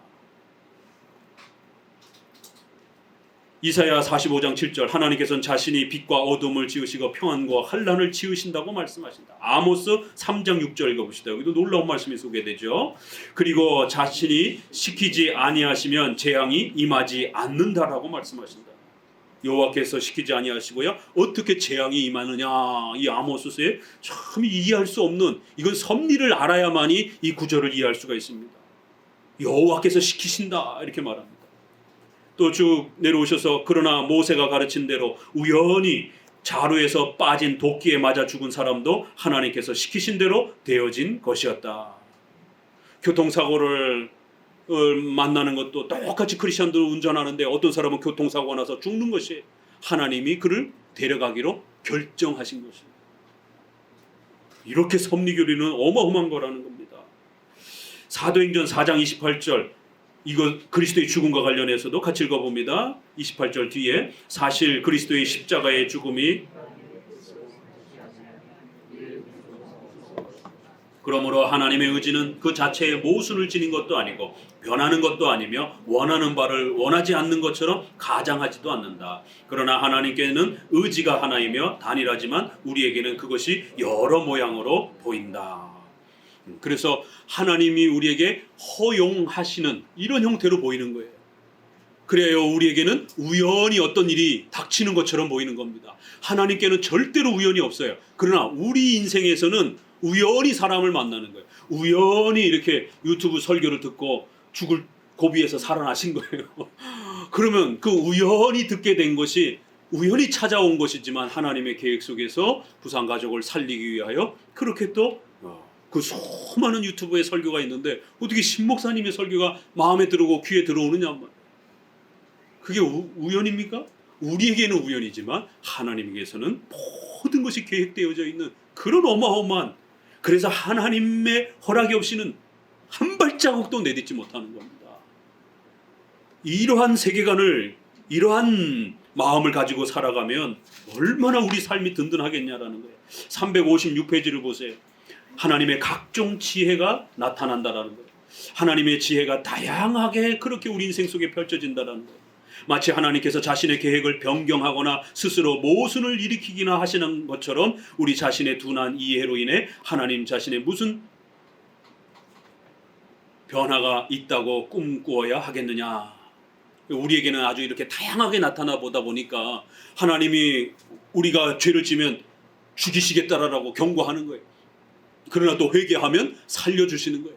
이사야 45장 7절 하나님께서는 자신이 빛과 어둠을 지으시고 평안과 환난을 지으신다고 말씀하신다. 아모스 3장 6절 읽어봅시다. 여기도 놀라운 말씀이 소개되죠. 그리고 자신이 시키지 아니하시면 재앙이 임하지 않는다라고 말씀하신다. 여호와께서 시키지 아니하시고요, 어떻게 재앙이 임하느냐, 이 아모스서에 참 이해할 수 없는, 이건 섭리를 알아야만이 이 구절을 이해할 수가 있습니다. 여호와께서 시키신다, 이렇게 말합니다. 또 쭉 내려오셔서 그러나 모세가 가르친 대로 우연히 자루에서 빠진 도끼에 맞아 죽은 사람도 하나님께서 시키신 대로 되어진 것이었다. 교통사고를 만나는 것도 똑같이 크리스천들 운전하는데 어떤 사람은 교통사고가 나서 죽는 것이 하나님이 그를 데려가기로 결정하신 것입니다. 이렇게 섭리교리는 어마어마한 거라는 겁니다. 사도행전 4장 28절, 이거 그리스도의 죽음과 관련해서도 같이 읽어봅니다. 28절 뒤에 사실 그리스도의 십자가의 죽음이 그러므로 하나님의 의지는 그 자체에 모순을 지닌 것도 아니고 변하는 것도 아니며 원하는 바를 원하지 않는 것처럼 가장하지도 않는다. 그러나 하나님께는 의지가 하나이며 단일하지만 우리에게는 그것이 여러 모양으로 보인다. 그래서 하나님이 우리에게 허용하시는 이런 형태로 보이는 거예요. 그래야 우리에게는 우연히 어떤 일이 닥치는 것처럼 보이는 겁니다. 하나님께는 절대로 우연이 없어요. 그러나 우리 인생에서는 우연히 사람을 만나는 거예요. 우연히 이렇게 유튜브 설교를 듣고 죽을 고비에서 살아나신 거예요. 그러면 그 우연히 듣게 된 것이 우연히 찾아온 것이지만 하나님의 계획 속에서 부산가족을 살리기 위하여 그렇게 또 그 수많은 유튜브에 설교가 있는데 어떻게 신목사님의 설교가 마음에 들어오고 귀에 들어오느냐. 그게 우연입니까? 우리에게는 우연이지만 하나님에게서는 모든 것이 계획되어져 있는 그런 어마어마한, 그래서 하나님의 허락이 없이는 한 발자국도 내딛지 못하는 겁니다. 이러한 세계관을, 이러한 마음을 가지고 살아가면 얼마나 우리 삶이 든든하겠냐라는 거예요. 356페이지를 보세요. 하나님의 각종 지혜가 나타난다라는 거예요. 하나님의 지혜가 다양하게 그렇게 우리 인생 속에 펼쳐진다라는 거예요. 마치 하나님께서 자신의 계획을 변경하거나 스스로 모순을 일으키기나 하시는 것처럼 우리 자신의 둔한 이해로 인해 하나님 자신의 무슨 변화가 있다고 꿈꾸어야 하겠느냐. 우리에게는 아주 이렇게 다양하게 나타나 보다 보니까 하나님이 우리가 죄를 지면 죽이시겠다라고 경고하는 거예요. 그러나 또 회개하면 살려주시는 거예요.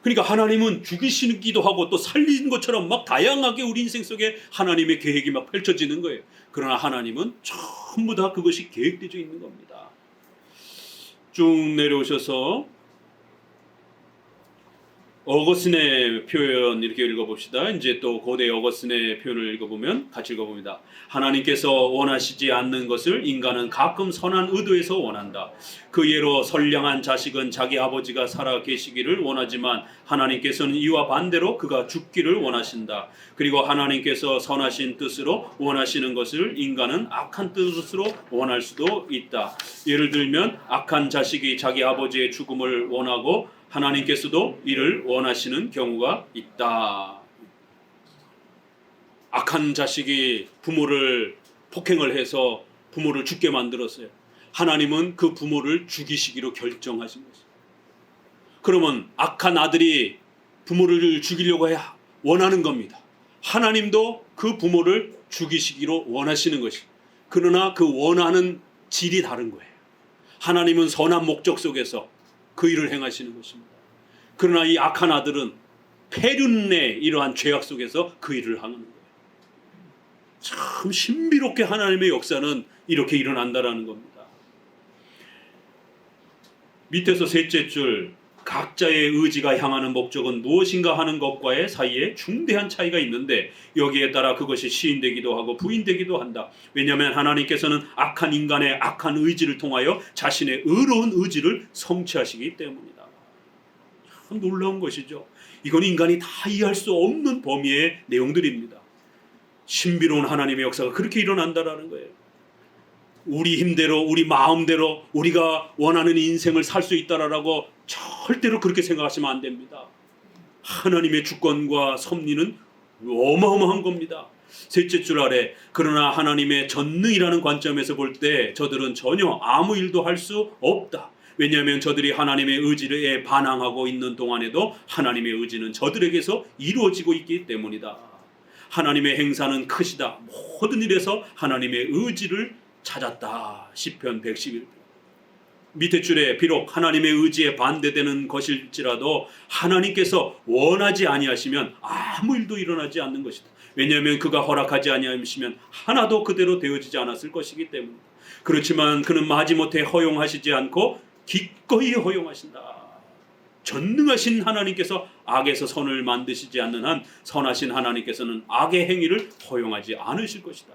그러니까 하나님은 죽이시기도 하고 또 살리는 것처럼 막 다양하게 우리 인생 속에 하나님의 계획이 막 펼쳐지는 거예요. 그러나 하나님은 전부 다 그것이 계획되어 있는 겁니다. 쭉 내려오셔서 어거스틴의 표현 이렇게 읽어봅시다. 이제 또 고대 어거스틴의 표현을 읽어보면 같이 읽어봅니다. 하나님께서 원하시지 않는 것을 인간은 가끔 선한 의도에서 원한다. 그 예로 선량한 자식은 자기 아버지가 살아 계시기를 원하지만 하나님께서는 이와 반대로 그가 죽기를 원하신다. 그리고 하나님께서 선하신 뜻으로 원하시는 것을 인간은 악한 뜻으로 원할 수도 있다. 예를 들면 악한 자식이 자기 아버지의 죽음을 원하고 하나님께서도 이를 원하시는 경우가 있다. 악한 자식이 부모를 폭행을 해서 부모를 죽게 만들었어요. 하나님은 그 부모를 죽이시기로 결정하신 것입니다. 그러면 악한 아들이 부모를 죽이려고 원하는 겁니다. 하나님도 그 부모를 죽이시기로 원하시는 것이. 그러나 그 원하는 질이 다른 거예요. 하나님은 선한 목적 속에서 그 일을 행하시는 것입니다. 그러나 이 악한 아들은 폐륜의 이러한 죄악 속에서 그 일을 하는 거예요. 참 신비롭게 하나님의 역사는 이렇게 일어난다라는 겁니다. 밑에서 셋째 줄, 각자의 의지가 향하는 목적은 무엇인가 하는 것과의 사이에 중대한 차이가 있는데 여기에 따라 그것이 시인되기도 하고 부인되기도 한다. 왜냐하면 하나님께서는 악한 인간의 악한 의지를 통하여 자신의 의로운 의지를 성취하시기 때문이다. 참 놀라운 것이죠. 이건 인간이 다 이해할 수 없는 범위의 내용들입니다. 신비로운 하나님의 역사가 그렇게 일어난다라는 거예요. 우리 힘대로 우리 마음대로 우리가 원하는 인생을 살 수 있다라고 절대로 그렇게 생각하시면 안 됩니다. 하나님의 주권과 섭리는 어마어마한 겁니다. 셋째 줄 아래, 그러나 하나님의 전능이라는 관점에서 볼 때 저들은 전혀 아무 일도 할 수 없다. 왜냐하면 저들이 하나님의 의지에 반항하고 있는 동안에도 하나님의 의지는 저들에게서 이루어지고 있기 때문이다. 하나님의 행사는 크시다. 모든 일에서 하나님의 의지를 찾았다. 시편 111편. 밑에 줄에 비록 하나님의 의지에 반대되는 것일지라도 하나님께서 원하지 아니하시면 아무 일도 일어나지 않는 것이다. 왜냐하면 그가 허락하지 아니하시면 하나도 그대로 되어지지 않았을 것이기 때문이다. 그렇지만 그는 마지못해 허용하시지 않고 기꺼이 허용하신다. 전능하신 하나님께서 악에서 선을 만드시지 않는 한 선하신 하나님께서는 악의 행위를 허용하지 않으실 것이다.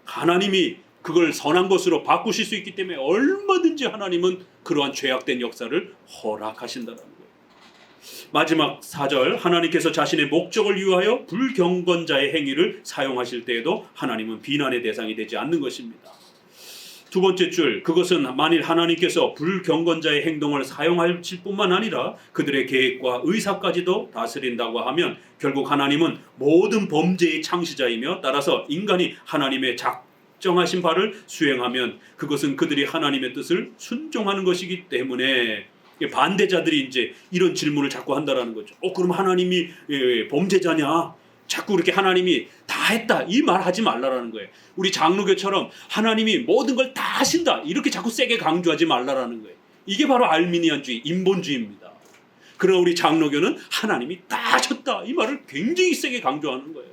하나님이 그걸 선한 것으로 바꾸실 수 있기 때문에 얼마든지 하나님은 그러한 죄악된 역사를 허락하신다는 거예요. 마지막 4절, 하나님께서 자신의 목적을 위하여 불경건자의 행위를 사용하실 때에도 하나님은 비난의 대상이 되지 않는 것입니다. 두 번째 줄, 그것은 만일 하나님께서 불경건자의 행동을 사용하실 뿐만 아니라 그들의 계획과 의사까지도 다스린다고 하면 결국 하나님은 모든 범죄의 창시자이며 따라서 인간이 하나님의 작정하신 바를 수행하면 그것은 그들이 하나님의 뜻을 순종하는 것이기 때문에 반대자들이 이제 이런 질문을 자꾸 한다라는 거죠. 그럼 하나님이 범죄자냐? 자꾸 그렇게 하나님이 다 했다 이 말 하지 말라라는 거예요. 우리 장로교처럼 하나님이 모든 걸 다 하신다 이렇게 자꾸 세게 강조하지 말라라는 거예요. 이게 바로 알미니안주의, 인본주의입니다. 그러나 우리 장로교는 하나님이 다 하셨다 이 말을 굉장히 세게 강조하는 거예요.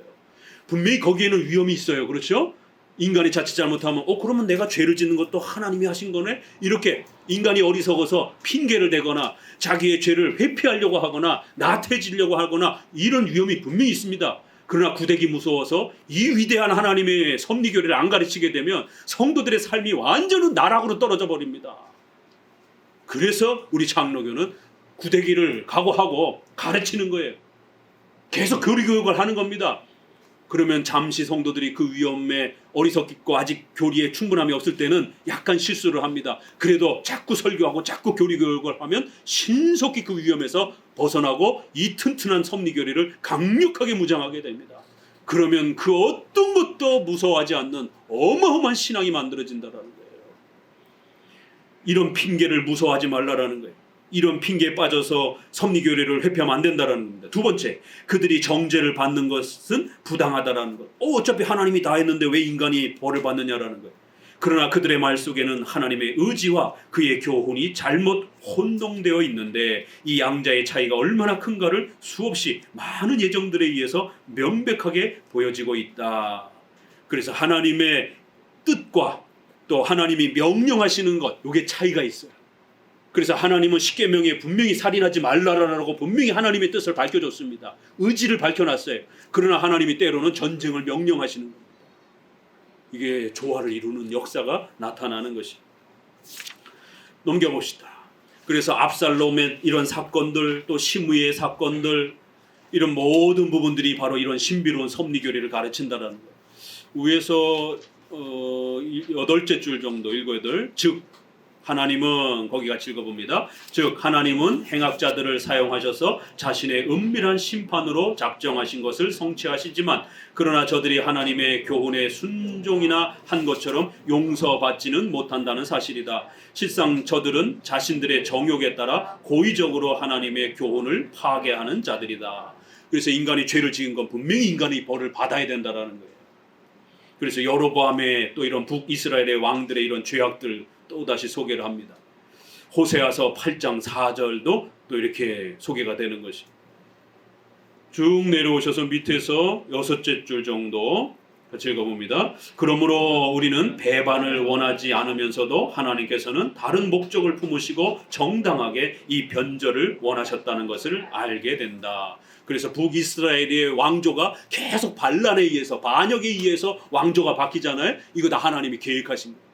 분명히 거기에는 위험이 있어요. 그렇죠? 인간이 자칫 잘못하면 그러면 내가 죄를 짓는 것도 하나님이 하신 거네? 이렇게 인간이 어리석어서 핑계를 대거나 자기의 죄를 회피하려고 하거나 나태해지려고 하거나 이런 위험이 분명히 있습니다. 그러나 구대기 무서워서 이 위대한 하나님의 섭리교리를 안 가르치게 되면 성도들의 삶이 완전히 나락으로 떨어져 버립니다. 그래서 우리 장로교는 구대기를 각오하고 가르치는 거예요. 계속 교리교육을 하는 겁니다. 그러면 잠시 성도들이 그 위험에 어리석고 아직 교리에 충분함이 없을 때는 약간 실수를 합니다. 그래도 자꾸 설교하고 자꾸 교리교육을 하면 신속히 그 위험에서 벗어나고 이 튼튼한 섭리교리를 강력하게 무장하게 됩니다. 그러면 그 어떤 것도 무서워하지 않는 어마어마한 신앙이 만들어진다는 거예요. 이런 핑계를 무서워하지 말라라는 거예요. 이런 핑계에 빠져서 섭리교리를 회피하면 안 된다는 겁니다. 두 번째, 그들이 정죄를 받는 것은 부당하다라는 것. 어차피 하나님이 다 했는데 왜 인간이 벌을 받느냐라는 거예요. 그러나 그들의 말 속에는 하나님의 의지와 그의 교훈이 잘못 혼동되어 있는데 이 양자의 차이가 얼마나 큰가를 수없이 많은 예정들에 의해서 명백하게 보여지고 있다. 그래서 하나님의 뜻과 또 하나님이 명령하시는 것, 이게 차이가 있어요. 그래서 하나님은 십계명에 분명히 살인하지 말라라고 분명히 하나님의 뜻을 밝혀줬습니다. 의지를 밝혀놨어요. 그러나 하나님이 때로는 전쟁을 명령하시는 겁니다. 이게 조화를 이루는 역사가 나타나는 것이. 넘겨봅시다. 그래서 압살롬의 이런 사건들, 또 시므이의 사건들, 이런 모든 부분들이 바로 이런 신비로운 섭리교리를 가르친다는 거예요. 위에서 8째 줄 정도 읽어야 될, 즉 하나님은 거기 같이 읽어봅니다. 즉 하나님은 행악자들을 사용하셔서 자신의 은밀한 심판으로 작정하신 것을 성취하시지만 그러나 저들이 하나님의 교훈에 순종이나 한 것처럼 용서받지는 못한다는 사실이다. 실상 저들은 자신들의 정욕에 따라 고의적으로 하나님의 교훈을 파괴하는 자들이다. 그래서 인간이 죄를 지은 건 분명히 인간이 벌을 받아야 된다라는 거예요. 그래서 여로보암의 또 이런 북이스라엘의 왕들의 이런 죄악들 또다시 소개를 합니다. 호세아서 8장 4절도 또 이렇게 소개가 되는 것이. 쭉 내려오셔서 밑에서 6째 줄 정도 같이 읽어봅니다. 그러므로 우리는 배반을 원하지 않으면서도 하나님께서는 다른 목적을 품으시고 정당하게 이 변절을 원하셨다는 것을 알게 된다. 그래서 북이스라엘의 왕조가 계속 반란에 의해서 반역에 의해서 왕조가 바뀌잖아요. 이거 다 하나님이 계획하신 거예요.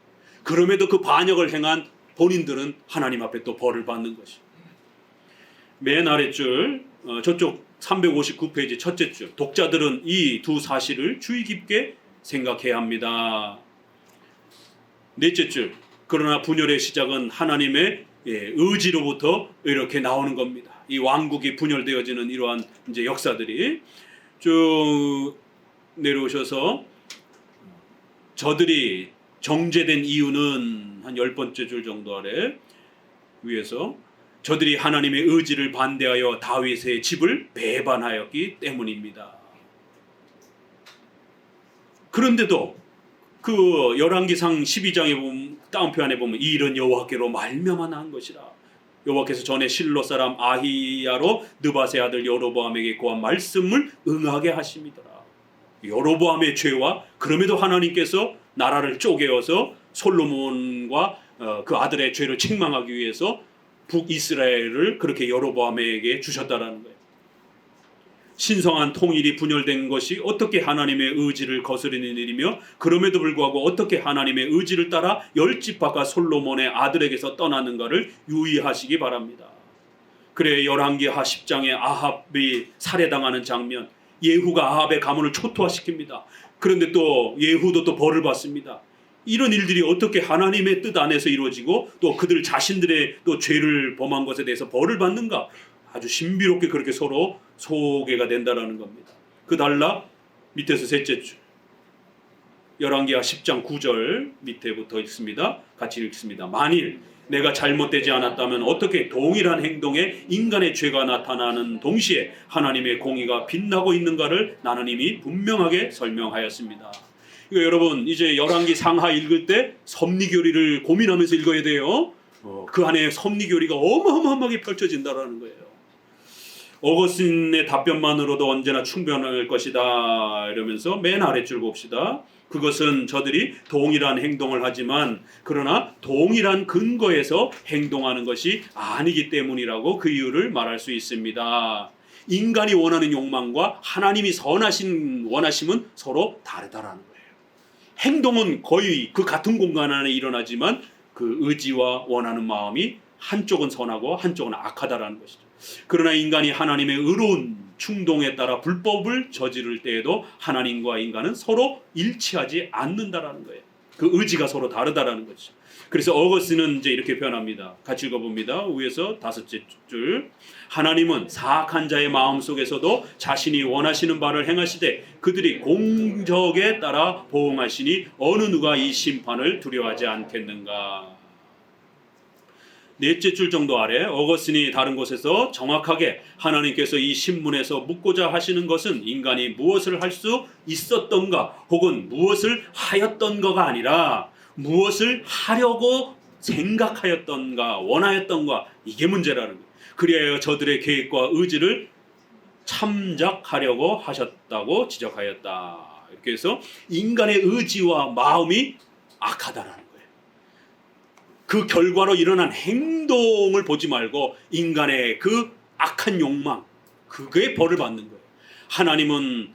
그럼에도 그 반역을 행한 본인들은 하나님 앞에 또 벌을 받는 것이. 맨 아랫줄 저쪽 359페이지 첫째 줄, 독자들은 이 두 사실을 주의 깊게 생각해야 합니다. 넷째 줄, 그러나 분열의 시작은 하나님의 의지로부터 이렇게 나오는 겁니다. 이 왕국이 분열되어지는 이러한 이제 역사들이 쭉 내려오셔서 저들이 정죄된 이유는 한 10번째 줄 정도 아래 위에서 저들이 하나님의 의지를 반대하여 다윗의 집을 배반하였기 때문입니다. 그런데도 그 열왕기상 12장에 보면 다운표 안에 보면 이 일은 여호와께로 말미암아 난 것이라. 여호와께서 전에 실로 사람 아히야로 느밧의 아들 여로보암에게 고한 말씀을 응하게 하심이더라. 여로보암의 죄와 그럼에도 하나님께서 나라를 쪼개어서 솔로몬과 그 아들의 죄를 책망하기 위해서 북이스라엘을 그렇게 여로보암에게 주셨다라는 거예요. 신성한 통일이 분열된 것이 어떻게 하나님의 의지를 거스르는 일이며 그럼에도 불구하고 어떻게 하나님의 의지를 따라 10지파가 솔로몬의 아들에게서 떠나는가를 유의하시기 바랍니다. 그래 열왕기하 10장에 아합이 살해당하는 장면, 예후가 아합의 가문을 초토화시킵니다. 그런데 또 예후도 또 벌을 받습니다. 이런 일들이 어떻게 하나님의 뜻 안에서 이루어지고 또 그들 자신들의 또 죄를 범한 것에 대해서 벌을 받는가? 아주 신비롭게 그렇게 서로 소개가 된다라는 겁니다. 그 단락 밑에서 셋째 줄 열왕기하 10장 9절 밑에부터 읽습니다. 같이 읽습니다. 만일 내가 잘못되지 않았다면 어떻게 동일한 행동에 인간의 죄가 나타나는 동시에 하나님의 공의가 빛나고 있는가를 나는 이미 분명하게 설명하였습니다. 이거 여러분 이제 열왕기 상하 읽을 때 섭리교리를 고민하면서 읽어야 돼요. 그 안에 섭리교리가 어마어마하게 펼쳐진다라는 거예요. 어거스틴의 답변만으로도 언제나 충분할 것이다 이러면서 맨 아랫줄 봅시다. 그것은 저들이 동일한 행동을 하지만 그러나 동일한 근거에서 행동하는 것이 아니기 때문이라고 그 이유를 말할 수 있습니다. 인간이 원하는 욕망과 하나님이 선하신 원하심은 서로 다르다라는 거예요. 행동은 거의 그 같은 공간 안에 일어나지만 그 의지와 원하는 마음이 한쪽은 선하고 한쪽은 악하다라는 것이죠. 그러나 인간이 하나님의 의로운 충동에 따라 불법을 저지를 때에도 하나님과 인간은 서로 일치하지 않는다라는 거예요. 그 의지가 서로 다르다라는 거죠. 그래서 어거스틴은 이제 이렇게 표현합니다. 같이 읽어봅니다. 위에서 다섯째 줄. 하나님은 사악한 자의 마음 속에서도 자신이 원하시는 바를 행하시되 그들이 공적에 따라 보응하시니 어느 누가 이 심판을 두려워하지 않겠는가. 넷째 줄 정도 아래 어거스틴이 다른 곳에서 정확하게 하나님께서 이 신문에서 묻고자 하시는 것은 인간이 무엇을 할 수 있었던가 혹은 무엇을 하였던가가 아니라 무엇을 하려고 생각하였던가 원하였던가 이게 문제라는 거예요. 그리하여 저들의 계획과 의지를 참작하려고 하셨다고 지적하였다. 이렇게 해서 인간의 의지와 마음이 악하다라는 거예요. 그 결과로 일어난 행동을 보지 말고 인간의 그 악한 욕망, 그거에 벌을 받는 거예요. 하나님은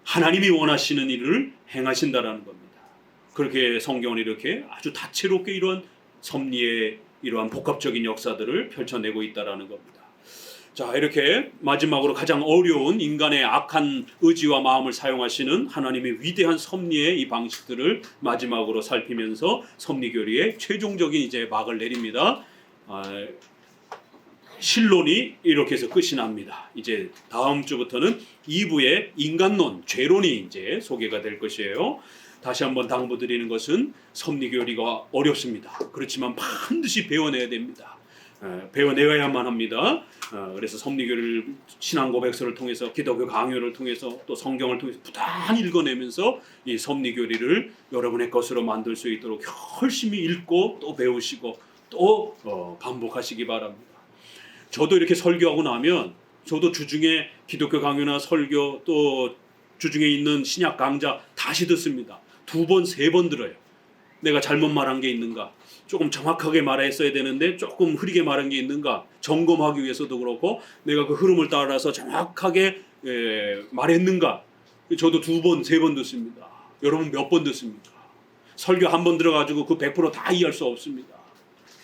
하나님이 원하시는 일을 행하신다라는 겁니다. 그렇게 성경은 이렇게 아주 다채롭게 이러한 섭리의 이러한 복합적인 역사들을 펼쳐내고 있다라는 겁니다. 자, 이렇게 마지막으로 가장 어려운 인간의 악한 의지와 마음을 사용하시는 하나님의 위대한 섭리의 이 방식들을 마지막으로 살피면서 섭리교리의 최종적인 이제 막을 내립니다. 신론이 이렇게 해서 끝이 납니다. 이제 다음 주부터는 2부의 인간론, 죄론이 이제 소개가 될 것이에요. 다시 한번 당부드리는 것은 섭리교리가 어렵습니다. 그렇지만 반드시 배워내야 됩니다. 배워내야만 합니다. 그래서 섭리교리를 신앙 고백서를 통해서, 기독교 강요를 통해서, 또 성경을 통해서 부단히 읽어내면서 이 섭리교리를 여러분의 것으로 만들 수 있도록 열심히 읽고 또 배우시고 또 반복하시기 바랍니다. 저도 이렇게 설교하고 나면 저도 주중에 기독교 강요나 설교, 또 주중에 있는 신약 강좌 다시 듣습니다. 2번, 3번 들어요. 내가 잘못 말한 게 있는가, 조금 정확하게 말했어야 되는데 조금 흐리게 말한 게 있는가 점검하기 위해서도 그렇고, 내가 그 흐름을 따라서 정확하게 말했는가, 저도 2번, 3번 듣습니다. 여러분 몇 번 듣습니까? 설교 한 번 들어가지고 그 100% 다 이해할 수 없습니다.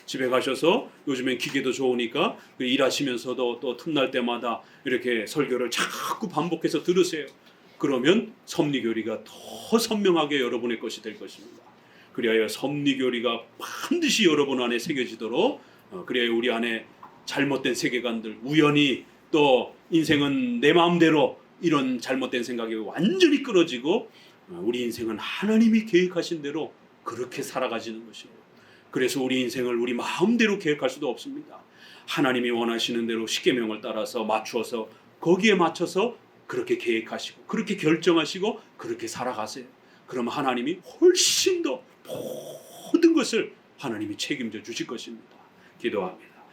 집에 가셔서 요즘엔 기계도 좋으니까 일하시면서도 또 틈날 때마다 이렇게 설교를 자꾸 반복해서 들으세요. 그러면 섭리교리가 더 선명하게 여러분의 것이 될 것입니다. 그리하여 섭리교리가 반드시 여러분 안에 새겨지도록, 그래야 우리 안에 잘못된 세계관들, 우연히 또 인생은 내 마음대로 이런 잘못된 생각이 완전히 끊어지고, 우리 인생은 하나님이 계획하신 대로 그렇게 살아가시는 것이고, 그래서 우리 인생을 우리 마음대로 계획할 수도 없습니다. 하나님이 원하시는 대로 십계명을 따라서 맞추어서 거기에 맞춰서 그렇게 계획하시고 그렇게 결정하시고 그렇게 살아가세요. 그러면 하나님이 훨씬 더 모든 것을 하나님이 책임져 주실 것입니다. 기도합니다.